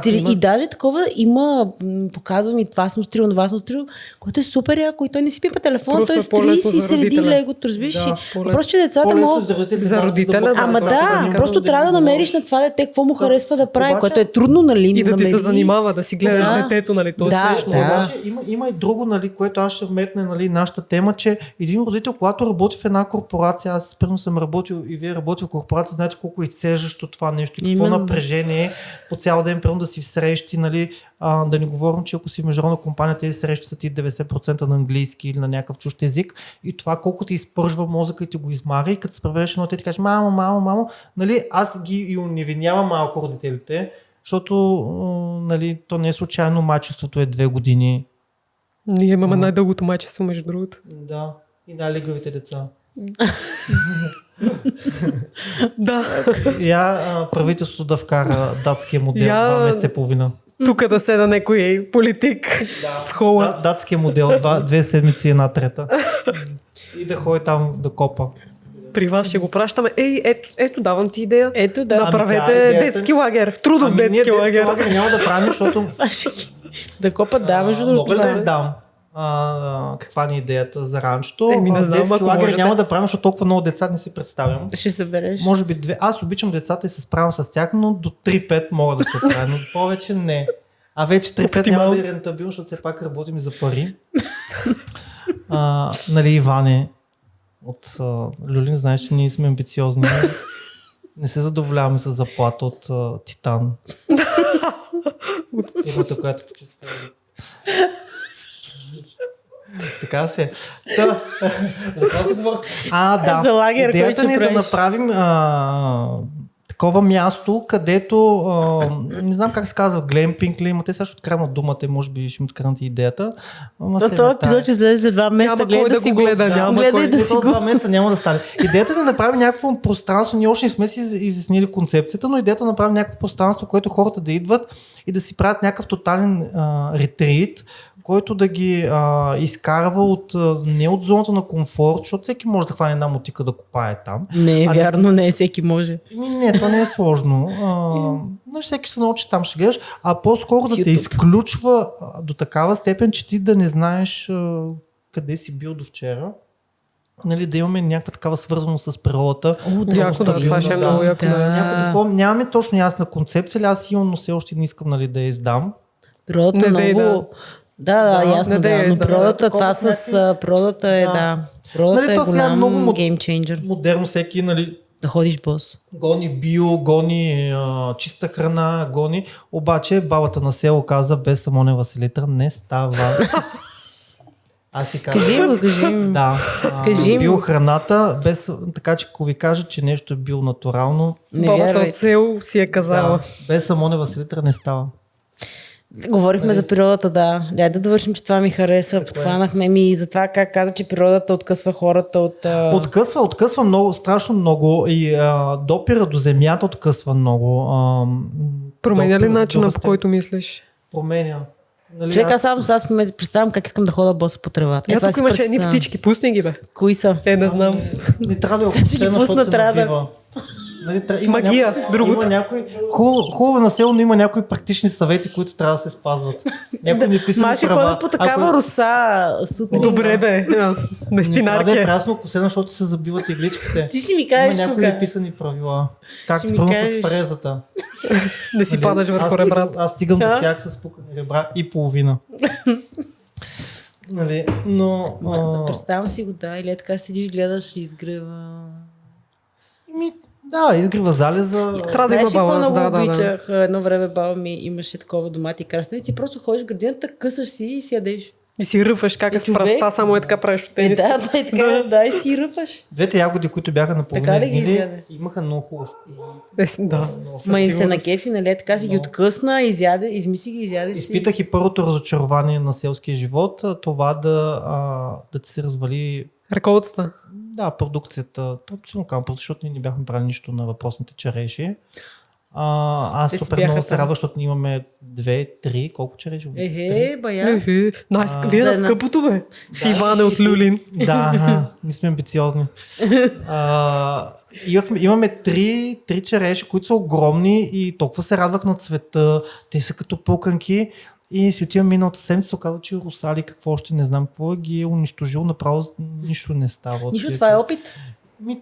S1: И даже такова има, показвам и това съм строил, това съм строил, което е супер яко и той не си пипа телефона, той строи си среди легото, разбираш си. Просто, че децата могат...
S3: За родителя.
S1: Ама да, просто трябва да намериш на това дете какво му харесва да прави, което е трудно, нали?
S3: И да ти се занимава, да си гледаш детето, нали? То е смешно.
S2: Има и друго, нали, което аз ще вметне, нали, нашата тема, че един родител, когато работи в една корпорация, аз примерно съм работил и вие работил в корпорация, знаете колко изцеждащо това нещо, какво напрежение по цял ден, примерно да си в срещи, нали, да не говорим, че ако си в международна компания, тези срещи са ти 90% на английски или на някакъв чужд език и това колко ти изпържва мозъка и ти го измара и като се преведеш едно, те ти кажеш мамо, нали, аз ги и уневинявам малко родителите, защото нали, то не е случайно, майчеството е 2 години.
S3: Ние имаме най-дългото майчество, между другото.
S2: Да, и най-лигавите деца.
S3: Да.
S2: Правителството да вкара датския модел 2 месеца и половина.
S3: Тук да седа някой политик в хола.
S2: Датския модел 2 седмици и 1/3. И да ходи там да копа.
S3: При вас ще го пращаме. Ето давам ти идея.
S1: Ето да.
S3: Направете детски лагер. Трудов детски лагер.
S2: Детски лагер няма да правим, защото...
S1: Да копат, да, между другото.
S2: Мога ли да издам? Каква ни е идеята за ранчото?
S3: Не знам,
S2: детски лагер няма да правим, защото толкова много деца не си представям.
S1: Ще събереш.
S2: Може би 2. Аз обичам децата и се справям с тях, но до 3-5 мога да се справя, но повече не. А вече 3-5 няма да е рентабилно, защото все пак работим и за пари. Нали, Иване от Люлин, знаеш, че ние сме амбициозни. Не се задоволяваме с заплата от Титан. Фирмата, която почиства. Така се. За това се говоря. Да.
S1: За лагер,
S2: идеята ни е да направим такова място, където не знам как се казва, глемпинг ли, те сега ще откранат думата, може би ще ми откранат идеята.
S1: Това епизод ще излезе за 2 месеца, гледай да си го гледа.
S2: Гледай да си го. 2 месеца няма да стане. Идеята е да направим някакво пространство, ние още не сме си изяснили концепцията, но идеята е да направим някакво пространство, което хората да идват и да си правят някакъв тотален ретрит, който да ги изкарва не от зоната на комфорт, защото всеки може да хване една мотика да копае там.
S1: Не е вярно, не всеки може.
S2: Не, това не е сложно. Всеки се научи там ще гледаш, а по-скоро да те изключва до такава степен, че ти да не знаеш къде си бил до вчера. Нали, да имаме някаква такава свързаност с природата.
S3: Това ще е много яко.
S2: Нямаме точно ясна концепция, аз имам, но все още не искам, нали, да я издам.
S1: Природата много... Да, ясно, да. Но природата, това с природата е, Природата е голям геймчейнджър.
S2: Модерно всеки, нали...
S1: Да ходиш бос.
S2: Гони био, гони чиста храна, гони. Обаче бабата на село каза, без Самонева селитър не става. Аз си казвам.
S1: Кажи им.
S2: Да. Бил храната, така че ако ви кажа, че нещо е било натурално.
S3: Бабата от село си е казала.
S2: Без Самонева селитър не става.
S1: Говорихме за природата, да. Дай да довършим, че това ми хареса. Подхванахме ми за това как каза, че природата откъсва хората от...
S2: Откъсва много, страшно много и допира до земята откъсва много.
S3: Променя ли начина, по който мислиш?
S2: Променя. Нали,
S1: човек, аз ме представям как искам да хода боса по тревата.
S3: Тук имаше едни птички, пусни ги бе.
S1: Кои са?
S3: Не знам.
S2: Не трябва да го пусна, защото се набива.
S3: Магия, другото.
S2: Има някои хубаво на село, но има някои практични съвети, които трябва да се спазват. Някои неписани
S1: Маши
S2: права.
S1: ходи по такава руса сутрин.
S3: Добре бе, наистина
S2: Не трябва да е
S3: е.
S2: прясно косено, защото се забиват игличките.
S1: Ти си ми кажеш
S2: Има някои
S1: кога.
S2: неписани правила. Както
S1: ми
S2: първо
S1: кажеш.
S2: с фрезата.
S3: Не си
S2: Нали,
S3: падаш върху ребрата.
S2: Аз стигам до тях с пукани ребра и половина. Нали, но...
S1: Представям си го, да, или е така седиш, гледаш изгрева.
S2: Да, изгрева залеза.
S3: Трябва да има
S1: Знаеш ли какво
S3: баланс,
S1: много
S3: да.
S1: обичах? Едно време баба ми имаше такова домати и краставици. Просто ходиш в градината, късаш си и си ядеш.
S3: И си ръфаш как е с праста, само е така правиш от тенис.
S1: Да, и така, да, и си ръпаш.
S2: Двете ягоди, които бяха наполовина
S1: Така ли ги
S2: изгнили,
S1: изяде?
S2: имаха много хубав.
S3: Да.
S1: Ма им се накефи, нали? Така си ги откъсна, изяде, измисли ги, изяде си.
S2: Изпитах и първото разочарование на селския живот, това да ти се развали
S3: Реколтата.
S2: продукцията. Точно казвам, защото ние не бяхме правили нищо на въпросните череши. Аз
S1: Те си
S2: супер
S1: бяха
S2: много се
S1: там.
S2: радвам, защото ние имаме 2-3, колко череши?
S1: Бая.
S3: Вие на
S1: за една.
S3: скъпото бе. Иване от Люлин.
S2: Да, ние сме амбициозни. Имаме три череши, които са огромни и толкова се радвах на цвета. Те са като пуканки и си отивам миналата седмица, се оказва, че Русали, какво още не знам, какво ги е унищожил, направо нищо не става.
S1: Нищо, това е опит.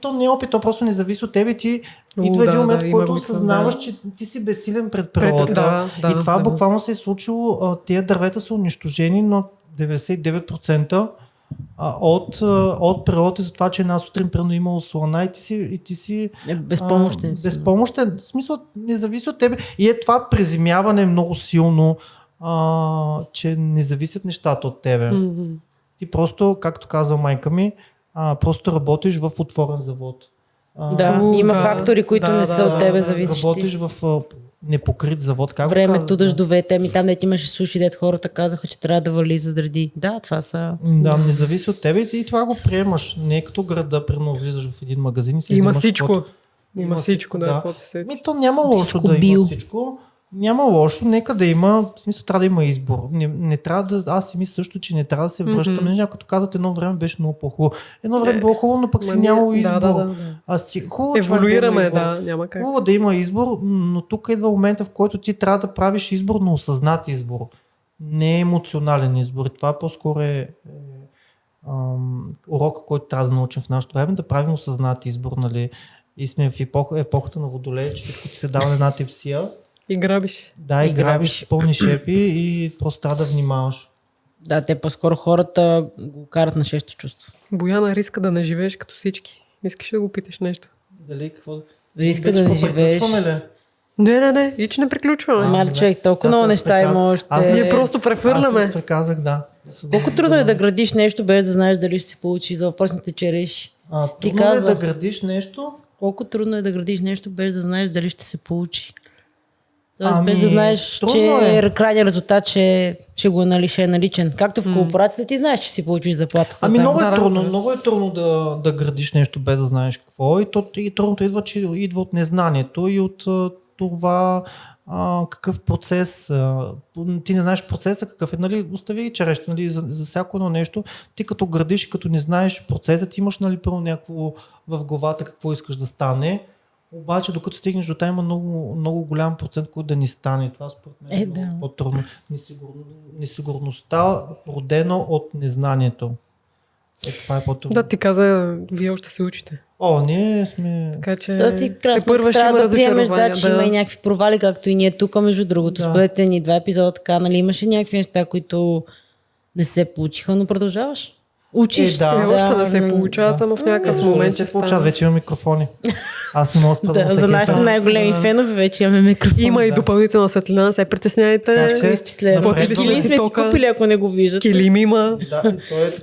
S2: То не е опит, то просто не зависи от тебе. Ти идва един момент, в
S3: има
S2: който
S3: мисъл,
S2: осъзнаваш, че ти си безсилен пред природата. И това буквално се е случило. Тия дървета са унищожени, но 99% от природата за това, че една сутрин прено имало слона и ти си
S1: Безпомощен си.
S2: безпомощен. В смисъл, не зависи от тебе. И е това приземяване много силно, че не зависят нещата от тебе. Ти просто, както казва майка ми, просто работиш в отворен завод.
S1: Има фактори, които не са от тебе зависещи.
S2: Работиш в непокрит завод. Как
S1: Времето, дъждовете, там дете имаше суши, дет хората казаха, че трябва да вали заради. Да, това са...
S2: Да, не зависи от тебе и това го приемаш. Не е като града, примерно влизаш в един магазин и си
S3: Има
S2: взимаш
S3: всичко.
S2: каквото-
S3: Има всичко, да. Каквото се сетиш.
S2: То няма лошо
S1: Всичко
S2: да
S1: био.
S2: има всичко. Няма лошо, нека да има, в смисъл трябва да има избор. Не трябва да, аз си мисля също, че не трябва да се връщаме. Като казват, едно време беше много по-хубаво. Едно време било хубаво, но пък си нямало избор. Хубаво,
S3: еволюираме, няма как.
S2: Хубаво да има избор, но тук идва момента, в който ти трябва да правиш избор, но осъзнат избор. Не емоционален избор. Това по-скоро е урок, който трябва да научим в нашето време, да правим осъзнат избор. Нали? И сме в епохата на Водолей, че ти се дава една тепсия.
S3: И грабиш.
S2: Да, и грабиш пълни шепи и просто трябва да внимаваш.
S1: Да, те по-скоро хората го карат на шесто чувство.
S3: Бояна риска да не живееш като всички. Искаш да го питаш нещо?
S2: Дали какво?
S1: Риска да не живееш.
S3: Не, и че не приключваме.
S1: Мали човек, толкова много неща има още.
S3: Ние просто прехвърляме.
S2: Аз приказах, да.
S1: Колко трудно е да градиш нещо, без да знаеш дали ще се получи за въпросните череши. Ти
S2: Трудно е
S1: каза.
S2: да градиш нещо.
S1: Колко трудно е да градиш нещо, без да знаеш дали ще се получи. Тоест, без да знаеш, че крайният резултат ще го е наличен. Както в корпорацията ти знаеш, че си получиш заплата.
S2: Много е трудно да градиш нещо без да знаеш какво. И трудното идва, че идва от незнанието и от това какъв процес. Ти не знаеш процеса какъв е. Нали, остави череща, нали, за всяко едно нещо. Ти като градиш и като не знаеш процеса, ти имаш нали, първо някакво в главата какво искаш да стане. Обаче, докато стигнеш до там, има много, много голям процент, който да ни стане. Това според мен е много по-трудно. Несигурността, родено от незнанието. Това е по-трудно.
S3: Да, ти каза, вие още се учите.
S2: Ние сме...
S3: Така че...
S1: Тоест ти трябва да приемеш, че има и някакви провали, както и ние тук, между другото. Споделите ни 2 епизода така, нали, имаше някакви неща, които не се получиха, но продължаваш. Учиш се.
S3: Още да се получават, ама в някакъв момент ще стане.
S2: Вече има микрофони. Аз не мога да спрям.
S1: За нашите най-големи фенове вече имаме микрофони.
S3: Има и допълнителна светлина, не се притесняйте.
S1: Килим сме си купили, ако не го виждате.
S3: Килим има.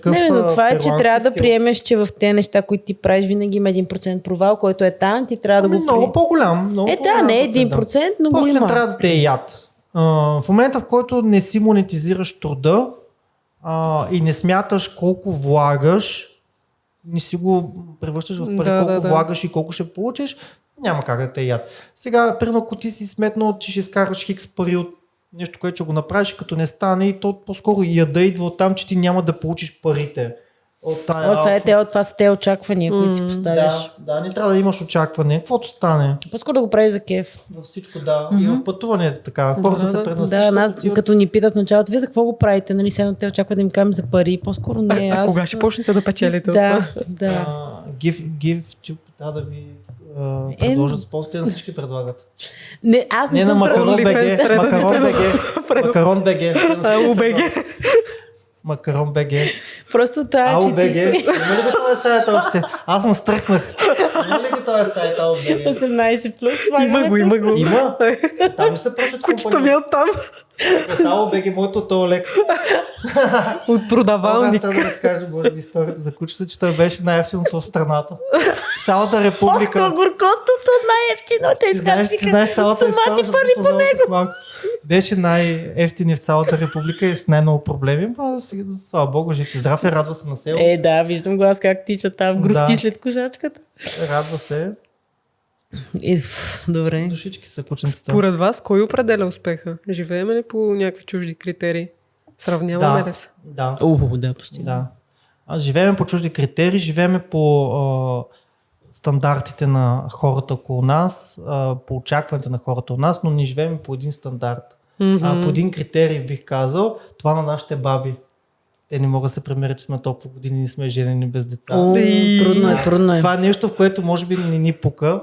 S1: Не, но това е, че трябва да приемеш, че в тези неща, които ти правиш, винаги има 1% провал, който е там, ти трябва да го
S2: много по-голям.
S1: Да, не е 1%, но го има.
S2: Просто трябва да те е яд. В момента, в който не си монетизираш труда, и не смяташ колко влагаш, не си го превръщаш в пари, колко влагаш и колко ще получиш, няма как да те яд. Сега, примерно, ако ти си сметнал, че ще изкараш хикс пари от нещо, което ще го направиш, като не стане и то по-скоро яда идва от там, че ти няма да получиш парите. от тая
S1: Това са те очаквания, които си поставяш.
S2: Да, не трябва да имаш очакване. Каквото стане.
S1: По-скоро да го правиш за кеф.
S2: Във всичко, да. И в пътуването така. Хората се пренасищат.
S1: Да, като ни питат в началото, вие за какво го правите? Нали, седно те очакват да им кажем за пари. По-скоро не.
S3: А кога ще почнете да печелите от това?
S1: Да.
S2: GiveTube, да ви предложат спонсори, на всички предлагат.
S1: Не, аз не
S2: на
S1: съм
S2: Макарон БГ. Макарон БГ. Макарон БГ.
S1: Просто това
S2: АО
S1: че
S2: БГ. Има ли го този сайт още? Аз съм стръхнах. Има ли го този сайт АО БГ?
S1: 18 плюс.
S3: Има го.
S2: Има? Там ли се прочат
S3: Кучето ми е оттам.
S2: От АО БГ, моето от Олекс.
S3: От продавалник.
S2: Аз трябва да разкажа, може би, историята за кучето, че той беше най-ефтиното в страната. Цялата република.
S1: Ох, то горкотото най-ефтино. Те изхарчиха сумати пари по него.
S2: Беше най-ефтини в цялата република и с най-много проблеми. Слава Богу, жив и здрав, радва се на село.
S1: Да, виждам го аз как тича там, грухти след кошачката.
S2: Радва се.
S1: Добре.
S2: Душички са кученцата.
S3: Според вас, кой определя успеха? Живеем ли по някакви чужди критерии? Сравняваме ли се?
S2: Да.
S1: Да, почти.
S2: Да. Живеем по чужди критерии, живеем по стандартите на хората около нас, по очакването на хората у нас, но не живеем по един стандарт. По един критерий бих казал, това на нашите баби. Те не могат да се премерят, че сме толкова години, не сме женени без деца.
S1: Трудно е.
S2: Това е нещо, в което може би не ни пука,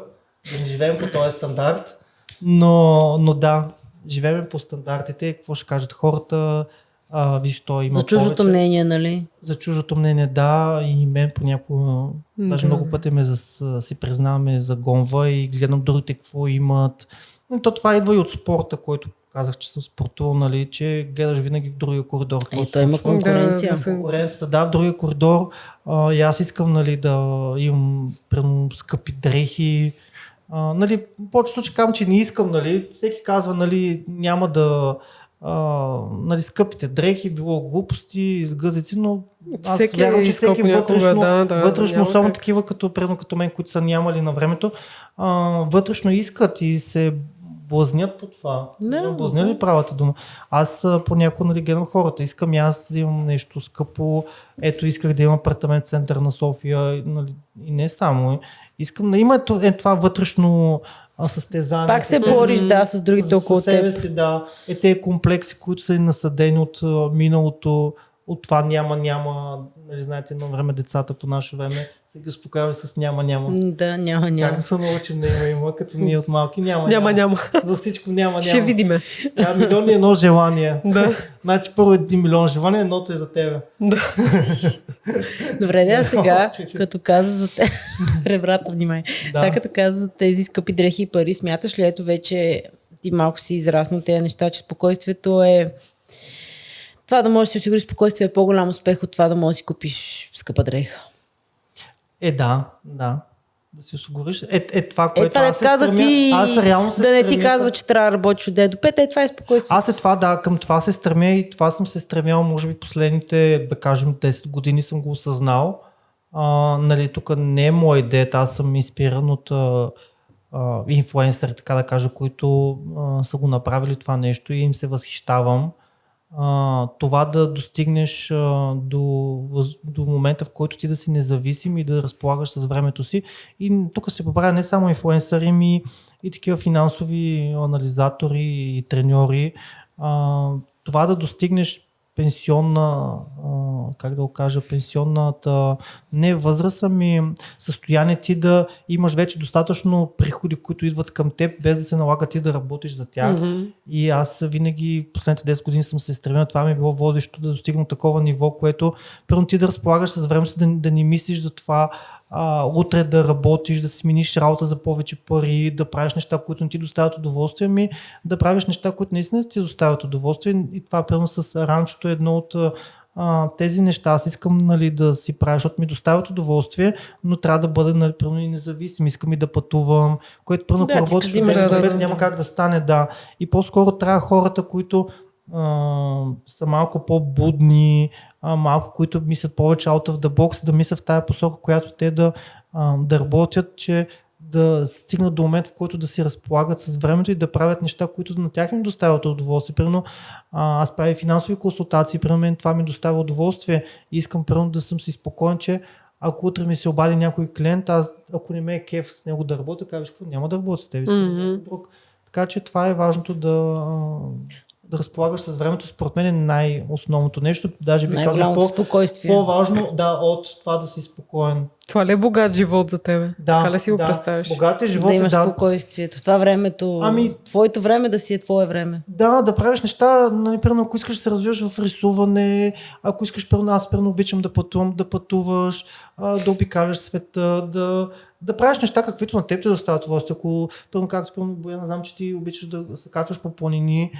S2: да не живеем по този стандарт, но да, живеем по стандартите. Какво ще кажат хората? Виж, той има
S1: за чуждото
S2: повече.
S1: Мнение, нали?
S2: За чуждото мнение, да, и мен понякога, даже много пъти си признаваме загонва и гледам другите какво имат. Но това идва и от спорта, който казах, че съм спортувал, нали, че гледаш винаги в другия коридор.
S1: Той има конкуренция.
S2: Конкуренцията, да, в другия коридор. И аз искам, нали, да имам прямо скъпи дрехи. Нали, в повечето случаи казвам, че не искам, нали, всеки казва, нали, няма да нали, скъпите дрехи, било глупости, изгъзици, но аз вярвам, че всеки вътрешно особено такива като мен, които са нямали на времето, вътрешно искат и се блазнят по това. Блазня ли правата дума? Аз понякога, нали, гледам хората, искам и аз да имам нещо скъпо, ето исках да имам апартамент център на София, нали, и не само. Искам да има това вътрешно състезание.
S1: Пак се бориш, с другите около теб.
S2: Себе си, да. Тези комплекси, които са насъдени от миналото, от това няма. Нали, знаете, едно време децата по наше време се ги успокоява с няма.
S1: Да, няма.
S2: Как да се научим да има, като ние от малки няма. За всичко няма.
S3: Ще видиме.
S2: Милион и едно желание.
S3: Да.
S2: Значи първо 1 милион желание, едното е за тебе.
S3: Да.
S1: Добре, сега, като каза за те... Ребрата, внимай. Сега като каза за тези скъпи дрехи и пари, смяташ ли, ето вече ти малко си израснал тези неща, че спокойствието е... Това да можеш да си осигуриш спокойствие е по-голям успех от това да можеш да си купиш скъпа дреха.
S2: Да. Да си осигуриш. Това, което
S1: това
S2: аз се стремя.
S1: ти,
S2: аз реално се
S1: да не ти
S2: стремя,
S1: казва, че трябва да работиш от 9 до 5, това е спокойствие.
S2: Аз към това се стремя и това съм се стремял, може би последните, да кажем, 10 години съм го осъзнал. Нали, тук не е моя идея, аз съм инспиран от инфлуенсъри, така да кажа, които са го направили това нещо и им се възхищавам. Това да достигнеш до момента, в който ти да си независим и да разполагаш с времето си. И тук се поправя не само инфлуенсъри, и такива финансови анализатори и треньори. Това да достигнеш пенсионната не възраст, ами състояние ти да имаш вече достатъчно приходи, които идват към теб, без да се налага ти да работиш за тях. И аз винаги последните 10 години съм се стремил, това ми е било водещо да достигна такова ниво, което първо ти да разполагаш с времето, да не мислиш за това утре да работиш, да си смениш работа за повече пари, да правиш неща, които не ти доставят удоволствие, ами да правиш неща, които наистина ти доставят удоволствие. И това пълно с ранчото е едно от тези неща. Аз искам, нали, да си правя, защото ми доставят удоволствие, но трябва да бъда, нали, и независим. Искам и да пътувам, което първо ако работиш от 10 до 5 няма как да стане, да. И по-скоро трябва хората, които са малко по-будни, малко, които мислят повече out of the box, да мислят в тая посока, която те да работят, че да стигнат до момент, в който да си разполагат с времето и да правят неща, които на тях им доставят удоволствие. Примерно, аз правя финансови консултации, при мен това ми доставя удоволствие и искам примерно да съм си спокоен, че ако утре ми се обади някой клиент, аз ако не ме е кеф с него да работя, кажеш, какво няма да работя с теб, друг. Така че това е важното да разполагаш с времето, според мен е най-основното нещо. Даже би казал по-важно от това да си спокоен.
S3: Това ли е богат живот за тебе? Така ли си го представяш?
S2: Богат е живот.
S1: Да имаш спокойствието. Това времето, твоето време да си е твое време.
S2: Да правиш неща, например, ако искаш да се развиваш в рисуване, ако искаш, аз обичам да пътуваш, да обикаляш света, да правиш неща, каквито на теб ти доставят удоволствие. Както Бояна, знам, че ти обичаш да се качваш по планини,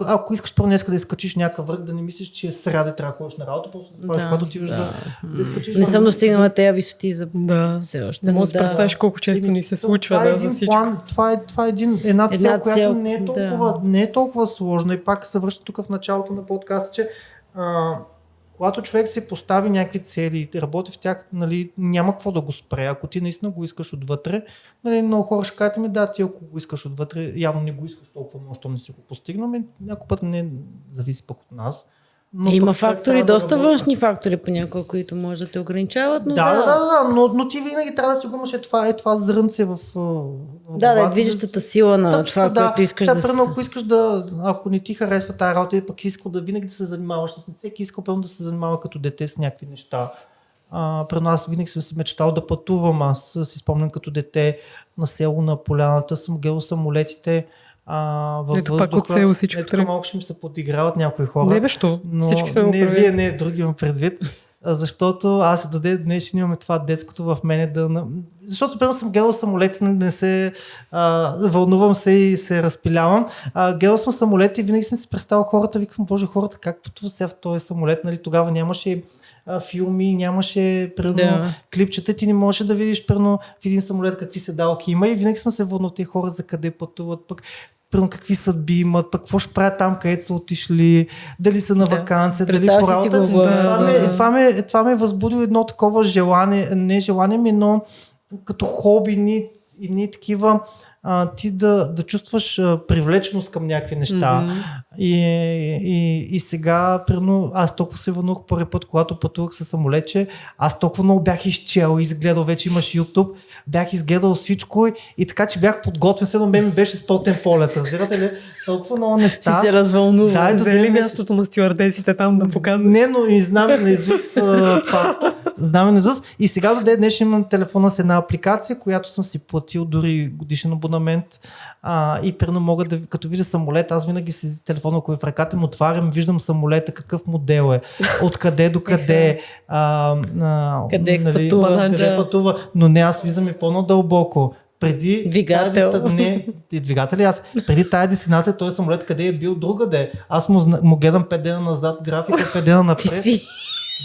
S2: ако искаш днеска да изкачиш някакъв връх, да не мислиш, че е сряда трябва да ходиш на работа, просто да правиш, когато отиваш да изкачиш.
S1: Не съм достигнала тези висоти за все още.
S3: Не можеш да представиш колко често ни се случва за всичко.
S2: Това е една цел, която не е толкова сложна и пак се връща тук в началото на подкаста, че когато човек си постави някакви цели и работи в тях, няма какво да го спре. Ако ти наистина го искаш отвътре, много хора ще кажат, ти ако го искаш отвътре, явно не го искаш толкова много, защото не си го постигнал, някой път не зависи пък от нас.
S1: Има фактори, доста външни фактори понякога, които може да те ограничават, но
S2: но ти винаги трябва да си го имаш това зрънце в
S1: движещата сила на това, което искаш да си.
S2: Ако искаш ако не ти харесва тази работа и пък искал да винаги да се занимаваш с всеки искал да се занимава като дете с някакви неща. Прено аз винаги съм си мечтал да пътувам, аз си спомням като дете на село на поляната, съм гледал самолетите,
S3: ето пак от село всичко
S2: трябва. Малко ще ми се подиграват някои хора.
S3: Не бе, що? Всички сме
S2: вие, други имам предвид. Защото аз до ден днешен имаме това детското в мене защото първо съм гледал самолети, не се вълнувам се и се разпилявам. Гледал съм самолети и винаги съм си представил хората, викам, боже, хората как пътуват сега в този самолет, тогава нямаше филми, нямаше клипчета, ти не можеш да видиш в един самолет какви седалки има и винаги сме се вълнували тези хора за къде пътуват, пък какви съдби имат, пък какво ще правят там, където са отишли, дали са на ваканция, дали по работа. Това ме е възбудило едно такова желание, не желание ми, но като хоби ни такива ти да чувстваш привлеченост към някакви неща. И сега, примерно, аз толкова се вълнувах първи път, когато пътувах със самолече, аз толкова много бях изчел, изгледал, вече имаш YouTube, бях изгледал всичко и така, че бях подготвен, следно ми беше 100 полета. Разбирате ли? Толкова много неща.
S1: Си се развълнува.
S3: Взели мястото на стюардесите там да показваш.
S2: Не, но и знам наизуст това. Знам наизуст. И сега до ден днес имам телефона с една апликация, която съм си платил дори годишен абонамент. И примерно мога като видя самолет, аз винаги си телефона, ако е в ръката, му отварям, виждам самолета, какъв модел е, откъде до къде, къде пътува, но не, аз виждам и по-надълбоко. Преди преди тая дестинация, този самолет къде е бил другаде. Аз му гледам 5 дена назад, графика 5 дена напред.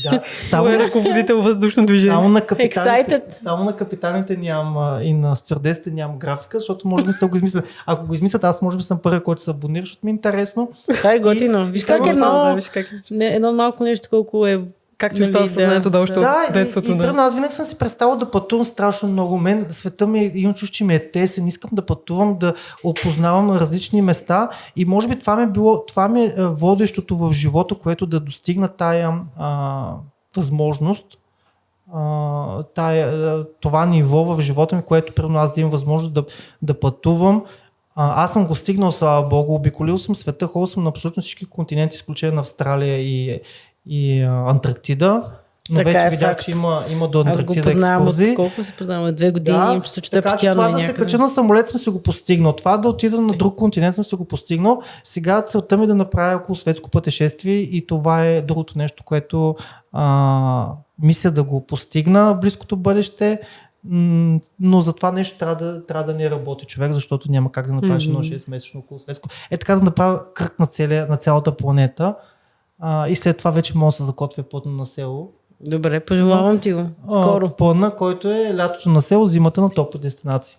S2: Да, само
S3: е ръководител въздушно движение.
S2: Само на капитаните нямам и на стюардесите нямам графика, защото може би са го измислят. Ако го измислят, аз може би съм първият, който се абонира, защото ми е интересно.
S1: Това е готино. Виж как едно малко нещо, колко е.
S3: Как ти остава съзнанието да още от детството?
S2: Аз винаги съм си представил да пътувам страшно много. Света ми имам чувство, че ми е тесен. Искам да пътувам, да опознавам на различни места и може би това ми е водещото в живота, което да достигна тая възможност, това ниво в живота ми, което примерно аз да имам възможност да пътувам. Аз съм го стигнал, слава Богу, обиколил съм света, ходил съм на абсолютно всички континенти, изключение на Австралия и Антарктида, но така вече видях, че има до Антарктида екскурзии.
S1: Колко се познаваме? 2 години, имам чувство, че той постоянно
S2: е някъде. Това да се кача на самолет съм си го постигнал. Това да отида на друг континент съм си го постигнал. Сега целта ми е да направя около светско пътешествие и това е другото нещо, което мисля да го постигна в близкото бъдеще. Но за това нещо трябва да не работи човек, защото няма как да направиш едно 6-месечно около светско. Така да направя кръг на цялата планета. И след това вече може да се закотвя плътно на село.
S1: Добре, пожелавам ти го. Скоро.
S2: Плътна, който е лятото на село, зимата на топли дестинации.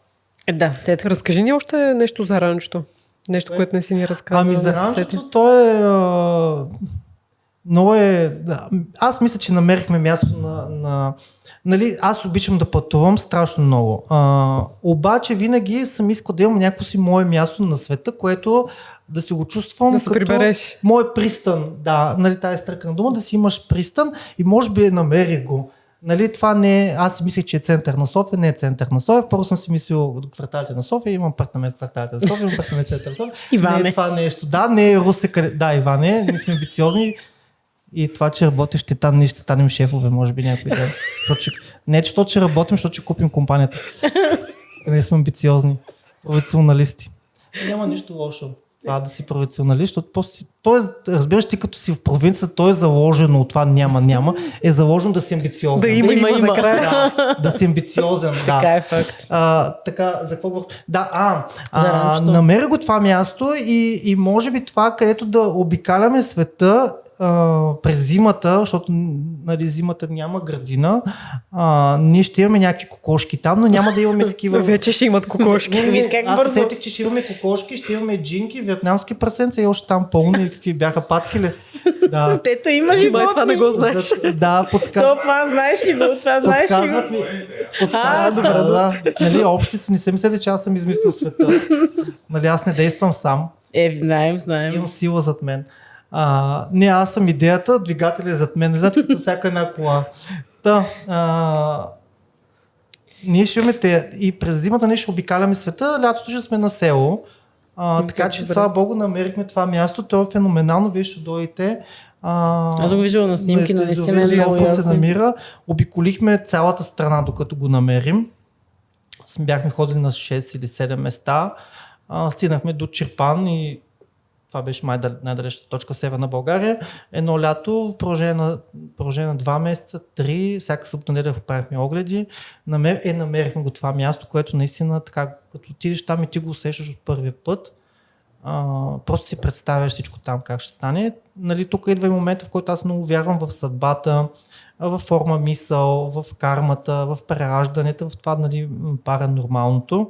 S3: Разкажи ни още нещо за ранчото. Нещо, което не си ни разказва.
S2: За ранчото, то е... много е... Аз мисля, че намерихме място Нали, аз обичам да пътувам страшно много. Обаче винаги съм искал да имам някакво си мое място на света, което да си го чувствам
S3: да се
S2: като
S3: прибереш.
S2: мой пристан. Да, нали, тази стръкана дума, да си имаш пристан и може би намерих го. Нали, това не е, аз си мислех, че е център на София, не е център на София. Първо съм си мислил кварталите на София, имам апартамент в кварталите на София, имам апартамент в център на София.
S1: Иване.
S2: Не е това нещо. Да, не е Русе. Да, Иване, ние сме амбициозни. И това, че работиш в Титан, ние ще станем шефове, може би някой ден. Не, защото ще работим, защото ще купим компанията. Ние сме амбициозни. Провинционалисти. Няма нищо лошо. Това да си провинционалист, защото после разбираш, ти като си в провинцията, то е заложено от това няма, е заложено да си амбициозен.
S3: Да има.
S2: накрая. Да си амбициозен, да.
S1: Така е факт.
S2: Така, за какво?
S1: Намеря
S2: го това място и може би това, където да обикаляме света през зимата, защото нали, зимата няма градина, ние ще имаме някакви кокошки там, но няма да имаме такива...
S3: Вече ще имат кокошки.
S1: Виж как
S2: Аз
S1: бързо.
S2: сетих, че ще имаме кокошки, ще имаме джинки, вьетнамски прасенца и още там пълно и какви бяха патки ли. Да.
S1: Тето има
S3: Май това не
S1: животни.
S3: го знаеш.
S2: Да,
S1: Това знаеш ли го? Това знаеш ли
S2: подсказват
S1: го?
S2: ми. Да. Нали, общи са, не се мислете, че аз съм измислил света. Нали, аз не действам сам.
S1: Знаем.
S2: Имам сила зад мен. Не, аз съм идеята, двигателя е зад мен. Не знаете, като всяка една кола. Ние ще имаме и през зимата ние ще обикаляме света, лятото ще сме на село. Така че, слава Богу, намерихме това място. То е феноменално, вие ще дойдете.
S1: Аз го виждам на снимки, но наистина е много
S2: ясно.
S1: ясно.
S2: Се намира. Обиколихме цялата страна, докато го намерим. Бяхме ходили на 6 или 7 места. Стигнахме до Чирпан и това беше най-далечната точка северна България. Едно лято, в продължение на 2 месеца, 3, всяка събота неделя правихме огледи. Намерихме го това място, което наистина така, като отидеш там и ти го усещаш от първия път, просто си представяш всичко там как ще стане. Нали, тук идва и момента, в който аз много вярвам в съдбата, в форма мисъл, в кармата, в прераждането, в това нали, паранормалното.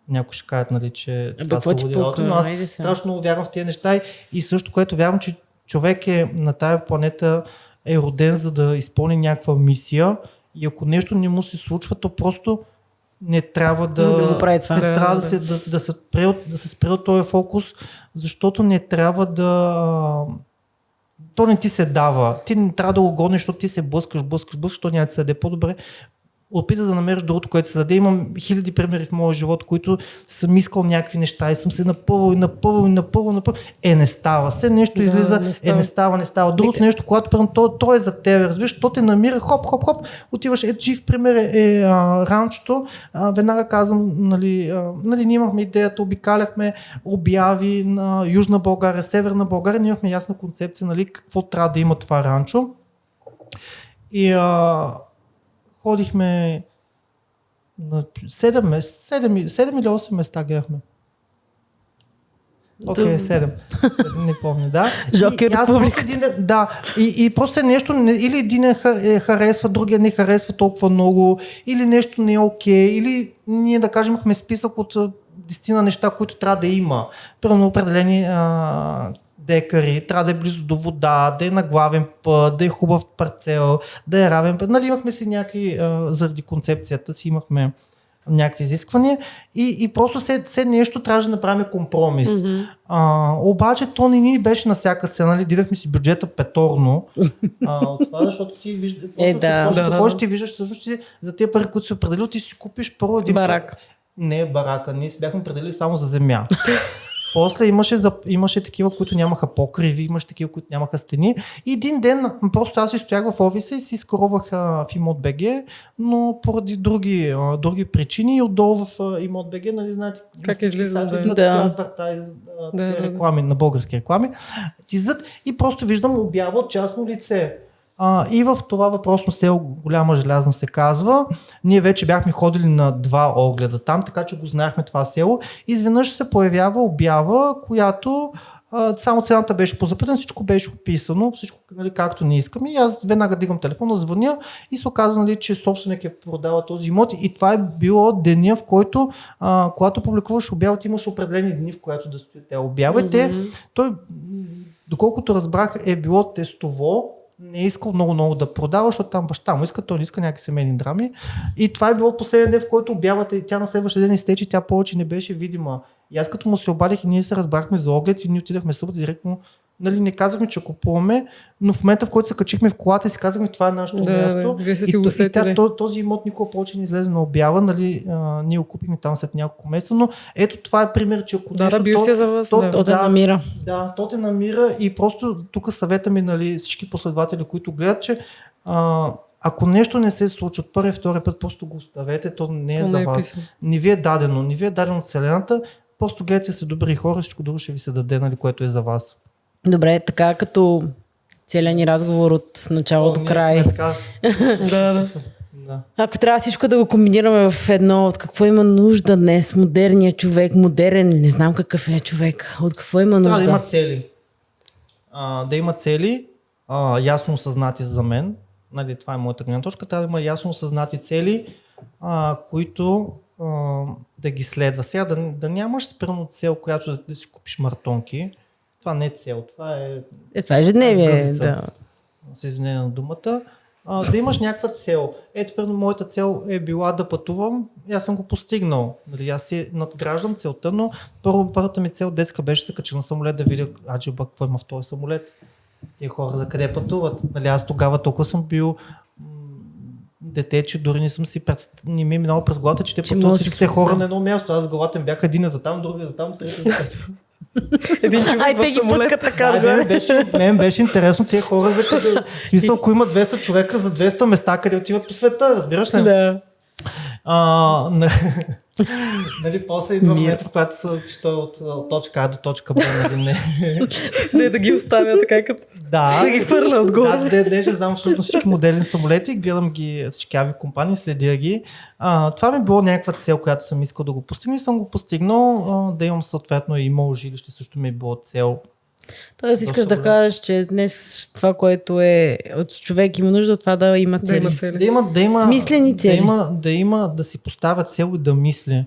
S2: Някои ще кажат, нали, че това са луди работи, но аз страшно много вярвам в тези неща и също, което вярвам, че човек е на тая планета е роден за да изпълни някаква мисия и ако нещо не му се случва, то просто не трябва да
S1: го прави това.
S2: Трябва да се спре от този фокус, защото не трябва то не ти се дава. Ти не трябва да го гониш, защото ти се блъскаш, защото няма да се даде по-добре. Опита да намериш другото, което се даде. Имам хиляди примери в моя живот, които съм искал някакви неща и съм се напълвал. Не става. Все нещо излиза, не става. Другото нещо, когато то е за тебе, разбираш, то те намира, хоп, отиваш, жив пример е ранчото. Веднага казвам, нали, ние имахме идеята, обикаляхме обяви на Южна България, Северна България, ние имахме ясна концепция, нали, какво трябва да има това ранчо. И ходихме на 7 или 8 места гледахме. Окей, 7. Не помня, да.
S1: Жокер Република.
S2: И просто нещо, или един харесва, другия не харесва толкова много, или нещо не е окей, или ние да кажем имахме списък от 10 неща, които трябва да има. Примерно определени декари, трябва да е близо до вода, да е на главен път, да е хубав парцел, да е равен път. Нали, имахме си някакви, заради концепцията си имахме някакви изисквания и просто все нещо трябваше да направим компромис. Mm-hmm. Обаче то не ни беше на всяка цена, нали, дидахме си бюджета петорно от това, защото ти виждаш, ти виждаш всъщност, че за тези пари, които си определил, ти си купиш първо един
S1: барак.
S2: Не барака, ние си бяхме определили само за земя. После имаше такива, които нямаха покриви, имаше такива, които нямаха стени. И един ден просто аз си стоях в офиса и си скоровах в имот БГ, но поради други причини и отдолу в имот БГ, нали знаете,
S3: как излиза
S2: реклами, на български реклами, излизат и просто виждам обява от частно лице. И в това въпросно село, Голяма Желязна се казва, ние вече бяхме ходили на 2 огледа там, така че го знаехме това село. Изведнъж се появява обява, която само цената беше позапитана, всичко беше описано, всичко нали, както не искаме. И аз веднага дигам телефона, звъня и се оказа, нали, че собственик е продава този имот. И това е било деня, в който, когато публикуваш обявата, имаш определени дни, в които да стои те обява. Mm-hmm. Той, доколкото разбрах, е било тестово. не е искал много да продава, защото там баща му иска, той не иска някакви семейни драми. И това е било последния ден, в който обявата и тя на следващия ден изтече, тя повече не беше видима. И аз като му се обадих и ние се разбрахме за оглед и ние отидахме събота директно. Нали, не казахме, че купуваме, но в момента, в който се качихме в колата и си казахме, това е нашето място. Този имот никога повече не излезе на обява, нали, ние го купихме там след няколко месеца, но ето това е пример, че ако нещо...
S3: бил си за вас.
S1: То те намира.
S2: Да, то те намира и просто тук съвета ми, нали, всички последователи, които гледат, че ако нещо не се случи от първи, втори път, просто го оставете, то не е за вас. Не ви е дадено от Вселената, просто гледайте се добри хора, всичко друго ще ви се даде, нали, което е за вас.
S1: Добре, така като целият ни разговор от начало до край.
S2: Да.
S1: Ако трябва всичко да го комбинираме в едно, от какво има нужда днес модерният човек, модерен, не знам какъв е човек, от какво има нужда?
S2: Да има цели. Да има цели, ясно осъзнати за мен, нали, това е моята гледна точка, трябва да има ясно осъзнати цели, които да ги следва. Сега да нямаш спрямо цел, която да си купиш мартонки. Това не е цел, това е...
S1: Това е ежедневие, да.
S2: С извинение на думата. Да имаш някаква цел. Ето, примерно, моята цел е била да пътувам и аз съм го постигнал. Нали, аз си надграждам целта, но първата ми цел детска беше се кача на самолет да видя аджиба какво има в този самолет. Тия хора за къде пътуват. Нали, аз тогава толкова съм бил дете, че дори не ми е минало през главата, че те пътуват всичките хора на едно място. Аз главата ми бяха един за там, другия за там, третия за там.
S3: Един човек в самолет.
S2: Мен беше интересно тия хора за къде. В смисъл, ако има 200 човека за 200 места, къде отиват по света, разбираш ли?
S1: Да.
S2: Нали, после идва момента, в който че той от точка А до точка Б, нали не.
S3: Не да ги оставя така, като да ги фърля отгоре.
S2: Да, ще знам абсолютно всички моделни самолети, гледам ги всички авиакомпании, следя ги. Това ми било някаква цел, която съм искал да го постигна и съм го постигнал. Да имам съответно и моето жилище, също ми е било цел.
S1: Тоест искаш да кажеш, че днес това, което е от човек има нужда от това да има цели.
S2: Да има
S1: смислени цели.
S2: Да си поставя цел и да мисли.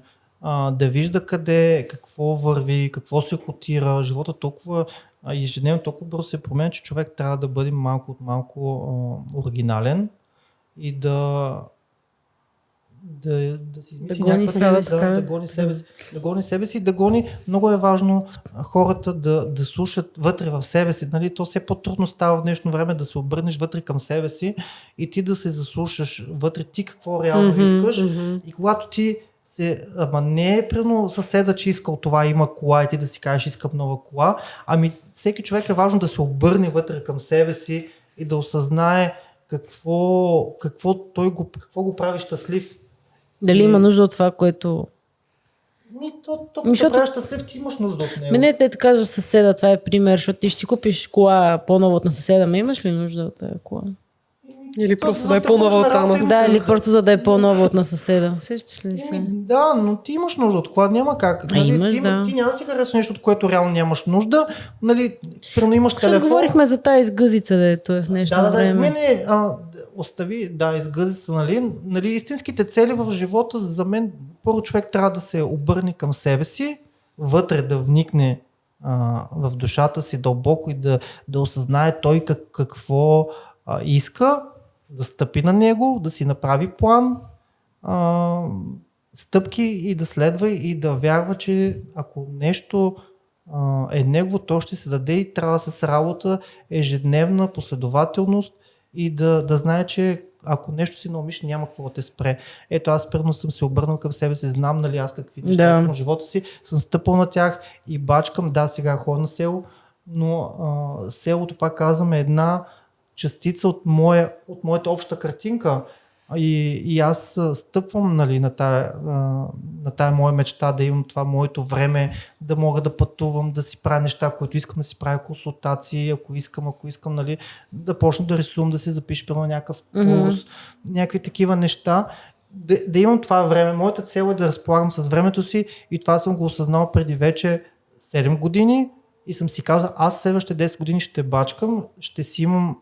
S2: Да вижда къде, какво върви, какво се котира. Живота толкова ежедневно толкова бързо се променя, че човек трябва да бъде малко от малко оригинален и да си измисли да гони себе си, да гони. Много е важно хората да слушат вътре в себе си. Нали? То все по-трудно става в днешно време да се обърнеш вътре към себе си и ти да се заслушаш вътре ти какво реално искаш. И когато ти не е примерно съседа, че искал това, има кола и ти да си кажеш искам нова кола, всеки човек е важно да се обърне вътре към себе си и да осъзнае какво го прави щастлив.
S1: Дали има нужда от това, което...
S2: Като правиш щастлив, ти имаш нужда от него.
S1: Не, те кажа съседа, това е пример, защото ти ще си купиш кола по-нова от на съседа, имаш ли нужда от тази кола?
S3: Или просто да е по-нова от тази.
S1: Да, или просто за да е по-нова от на съседа. Сещаш ли се?
S2: Да, но ти имаш нужда от кола, няма как. Нали, ти няма да си харесва нещо, от което реално нямаш нужда. Нали, имаш телефон.
S1: Говорихме за тази изгъзица, да е в днешно време.
S2: Остави, изгъзица, нали, истинските цели в живота за мен, първо човек трябва да се обърне към себе си, вътре да вникне в душата си дълбоко и да осъзнае той какво иска, да стъпи на него, да си направи план, стъпки и да следва и да вярва, че ако нещо е негово, то ще се даде и трябва с работа, ежедневна последователност и да знае, че ако нещо си наумиш, няма какво да те спре. Ето аз първо съм се обърнал към себе си, знам нали аз какви неща в живота си, съм стъпал на тях и бачкам, сега ходя на село, но селото, пак казвам, е една частица от моята обща картинка и аз стъпвам нали, на тая моя мечта да имам това моето време, да мога да пътувам, да си правя неща, които искам да си правя консултации, ако искам нали, да почна да рисувам, да се запиша на някакъв курс, някакви такива неща. Да имам това време. Моята цел е да разполагам с времето си и това съм го осъзнал преди вече 7 години и съм си казал, аз следващите 10 години ще бачкам, ще си имам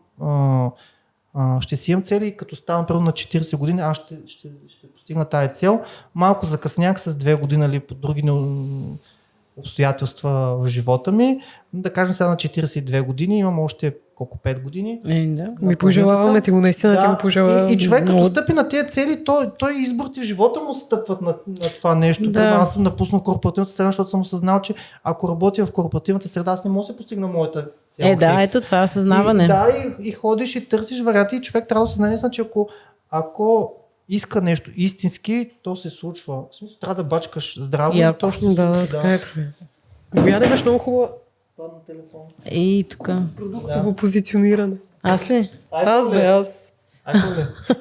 S2: цели и като ставам първо на 40 години, аз ще постигна тая цел. Малко закъснях с 2 години, по други обстоятелства в живота ми. Да кажем сега на 42 години, имам още 5 години.
S1: Да.
S3: Ми пожелаваме ти го, наистина ти го пожелавам.
S2: И човек като стъпи на тези цели, той изборите в живота му стъпват на това нещо.
S1: Да.
S2: Аз съм напуснал корпоративната среда, защото съм осъзнал, че ако работя в корпоративната среда, аз не мога да се постигна моята цел.
S1: Ето това е осъзнаване.
S2: И ходиш и търсиш варианти и човек трябва да осъзнае, че ако иска нещо истински, то се случва. В смисъл, трябва да бачкаш здраво и то ще се случи.
S3: Бояна, имаш много хубава
S1: И тук.
S3: продуктово позициониране.
S1: Аз ли?
S3: Аз.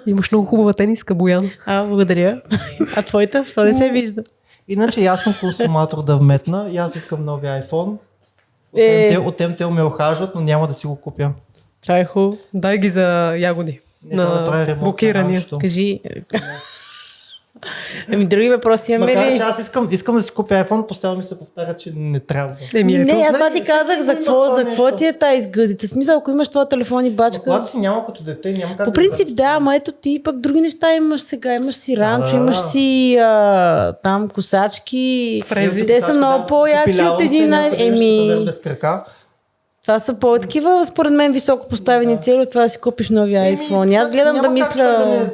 S3: Имаш много хубава тениска, Бояна.
S1: Благодаря. А твоята? Що не се вижда?
S2: Иначе аз съм консуматор да вметна и аз искам нови iPhone. От МТЛ ме охажват, но няма да си го купя.
S1: Това е хубаво.
S3: Дай ги за ягоди. На блокирания.
S1: Кажи. Други въпроси имаме ли?
S2: Макар че аз искам да си купя iPhone, постоянно ми се повтаря, че не трябва.
S1: Не, аз ти казах за какво ти е тази изгъзица. В смисъл, ако имаш твоя телефон и бачка.
S2: Когато си няма като дете, няма как.
S1: По принцип, да, ама ето ти пък други неща имаш сега. Имаш си ранчо, имаш си там косачки.
S3: Фрези.
S1: Те са много по-яки от един
S2: без крака.
S1: Това са по-такива, според мен, високо поставени цели от това да си купиш нови iPhone. Аз гледам да мисля...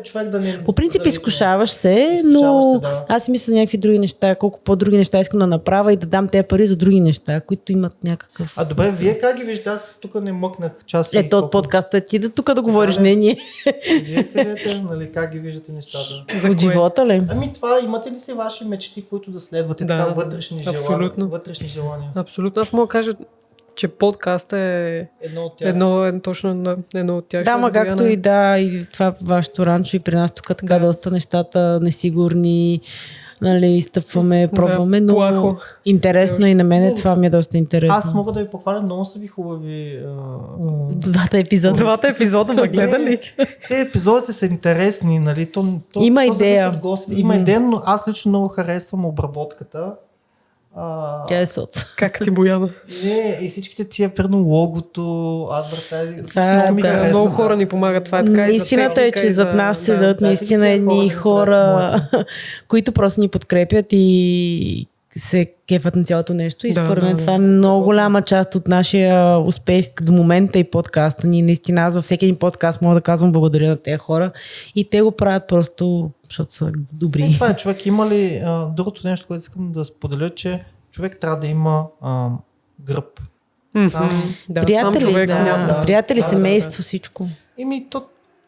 S1: По принцип изкушаваш се, но аз мисля за някакви други неща, колко по-други неща искам да направя и да дам тези пари за други неща, които имат някакъв...
S2: Добре, вие как ги виждате? Аз тук не мъкнах час.
S1: Ето от подкаста ти да тук да говориш, не ние.
S2: Вие кажете, нали, как ги виждате нещата?
S1: От живота ли?
S2: Това, имате ли си ваши мечти, които да следвате? Така вътрешни желания?
S3: Абсолютно. Аз мога да кажа, че подкаст е едно от тях.
S1: Да, ма както и и това вашето ранчо и при нас тук така доста нещата несигурни, нали, стъпваме, пробваме, но
S3: плахо.
S1: Интересно и на мен това ми е доста интересно.
S2: Аз мога да ви похваля, много са ви хубави
S1: Двата епизода, ма гледа ли?
S2: Те епизодите са интересни, нали?
S1: Има идея.
S2: Има идея, но аз лично много харесвам обработката.
S1: Тя е соц.
S3: Как ти, Бояна?
S2: Не, и всичките тия, примерно логото, адвертайзинг,
S3: много ми харесва. Много хора ни помагат това.
S1: Истината е, че зад нас седат наистина едни хора, които просто ни подкрепят и се кефат на цялото нещо. И според мен това е много голяма част от нашия успех до момента и подкаста ни. Наистина аз във всеки един подкаст мога да казвам благодаря на тези хора и те го правят просто защото са добри.
S2: Това е, човек има ли другото нещо, което искам да споделя, че човек трябва да има гръб.
S1: Приятели, семейство, всичко.
S2: То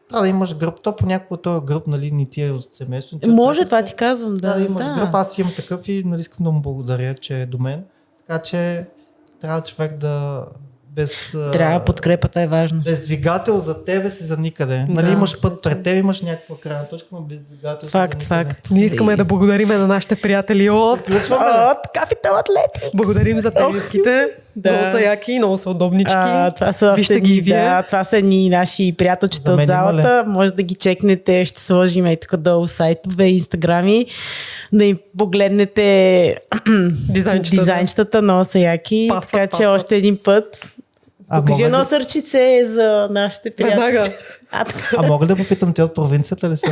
S2: трябва да имаш гръб. То понякога този гръб, нали, не ти е от семейството.
S1: Може, това ти казвам, да.
S2: Да, имаш гръб, аз имам такъв и нали, искам да му благодаря, че е до мен. Така че трябва човек да
S1: трябва подкрепата е важна.
S2: Без двигател за тебе си за никъде. Нали, имаш път пред тебе, имаш някаква крайна точка, но без двигател
S1: Факт.
S3: Ние искаме да благодарим на нашите приятели от
S1: Capital Athletics.
S3: Благодарим за тениските. Много са яки, много са удобнички.
S1: Това са
S3: вижте ги и вие.
S1: Това са ни наши приятелчета от залата. Може да ги чекнете. Ще сложим и тук долу сайтове, инстаграми. Да им погледнете дизайнчетата. Много са яки. Така че още един път. Покажи едно сърчице за нашите приятели.
S2: Мога да попитам, те от провинцията ли са?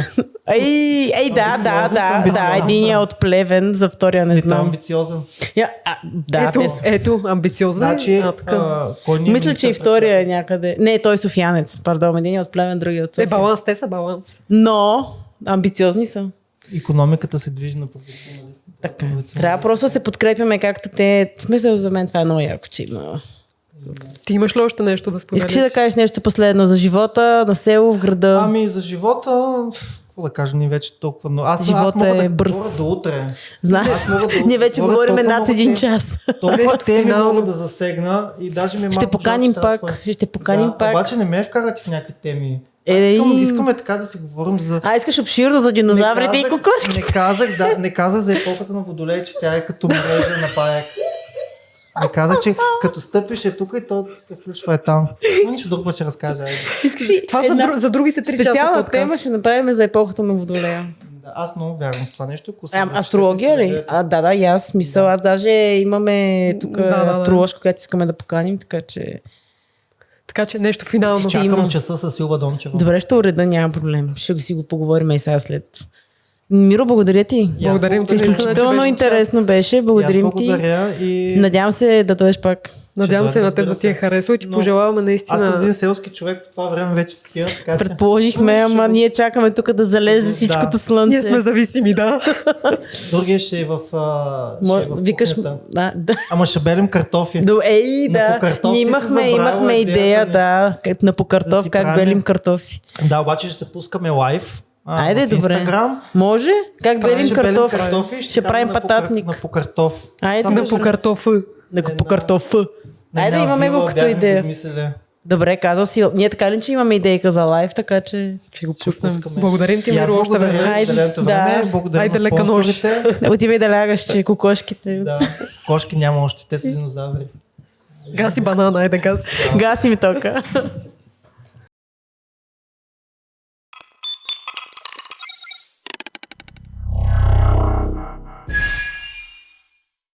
S1: Да. Единият от Плевен, за втория не знам.
S2: Амбициозен.
S3: Ето, амбициозен.
S2: Значи,
S1: мисля, че и втория е някъде. Не, той е софиянец. Пардон, единият от Плевен, другия от София.
S3: Баланс, те са баланс.
S1: Но, амбициозни са.
S2: Икономиката се движи на професионалисти.
S1: Така. Трябва просто да се подкрепяме както те. В смисъл за мен това е много яко, че има.
S3: Ти имаш ли още нещо да споделиш?
S1: Искаш ли да кажеш нещо последно за живота, на село, в града?
S2: За живота, какво да кажа, ние вече толкова... Но аз
S1: живота
S2: мога
S1: е бърз.
S2: До утре.
S1: Ние вече говорим над един час.
S2: Толкова теми мога да засегна и даже ми
S1: ще поканим пак.
S2: Обаче не ме вкарате в някакви теми. Искаме така да си говорим за...
S1: искаш обширно за динозаврите и кокошките.
S2: Не казах за епохата на Водолей, че тя е като мрежа на паяк. Не казах, че като стъпиш е тук и то се включва там. Нищо друго ще разкажа.
S3: Това за другите 3 часа.
S1: Специална тема ще направим за епохата на Водолея.
S2: Аз много вярвам в това нещо.
S1: Астрология ли? Да, и аз мисъл. Аз даже имаме тук астрологка, която искаме да поканим, така че
S3: нещо финално.
S2: Чакам часа с Юла Дончева.
S1: Добре, ще уреда, няма проблем. Ще си го поговорим и сега след Миро, благодаря ти.
S3: Благодарим ти.
S1: Изключително интересно беше. Благодарим ти.
S2: Благодаря и...
S1: Надявам се да дойдеш пак.
S3: Надявам се на теб да ти е харесало и ти пожелаваме наистина...
S2: Аз като един селски човек в това време вече стия.
S1: Предположихме, ама ние чакаме тук да залезе всичкото слънце.
S3: Ние сме зависими, да.
S2: Другия ще е в
S1: Викаш...
S2: кухнята. Ама ще белим картофи.
S1: Ние имахме идея, на по картоф, как белим картофи.
S2: Да, обаче ще се пускаме лайв.
S1: Айде,
S2: в
S1: добре.
S2: Инстаграм.
S1: Може? Как белим картоф? Ще правим пататник.
S2: На по картоф.
S1: Айде,
S3: на по картофа.
S1: По картоф. Айде, имаме го като идея. Добре, казал си. Ние така ли, че имаме идейка за лайв, така че...
S3: Ще го пуснем. Благодарим ти, Миро, още време.
S2: Айде, лека нощ.
S1: Отивай да лягаш, че кокошките.
S2: Да, кошки няма още, те са динозаври.
S3: Гаси банана, айде гаси.
S1: Гаси ми тока.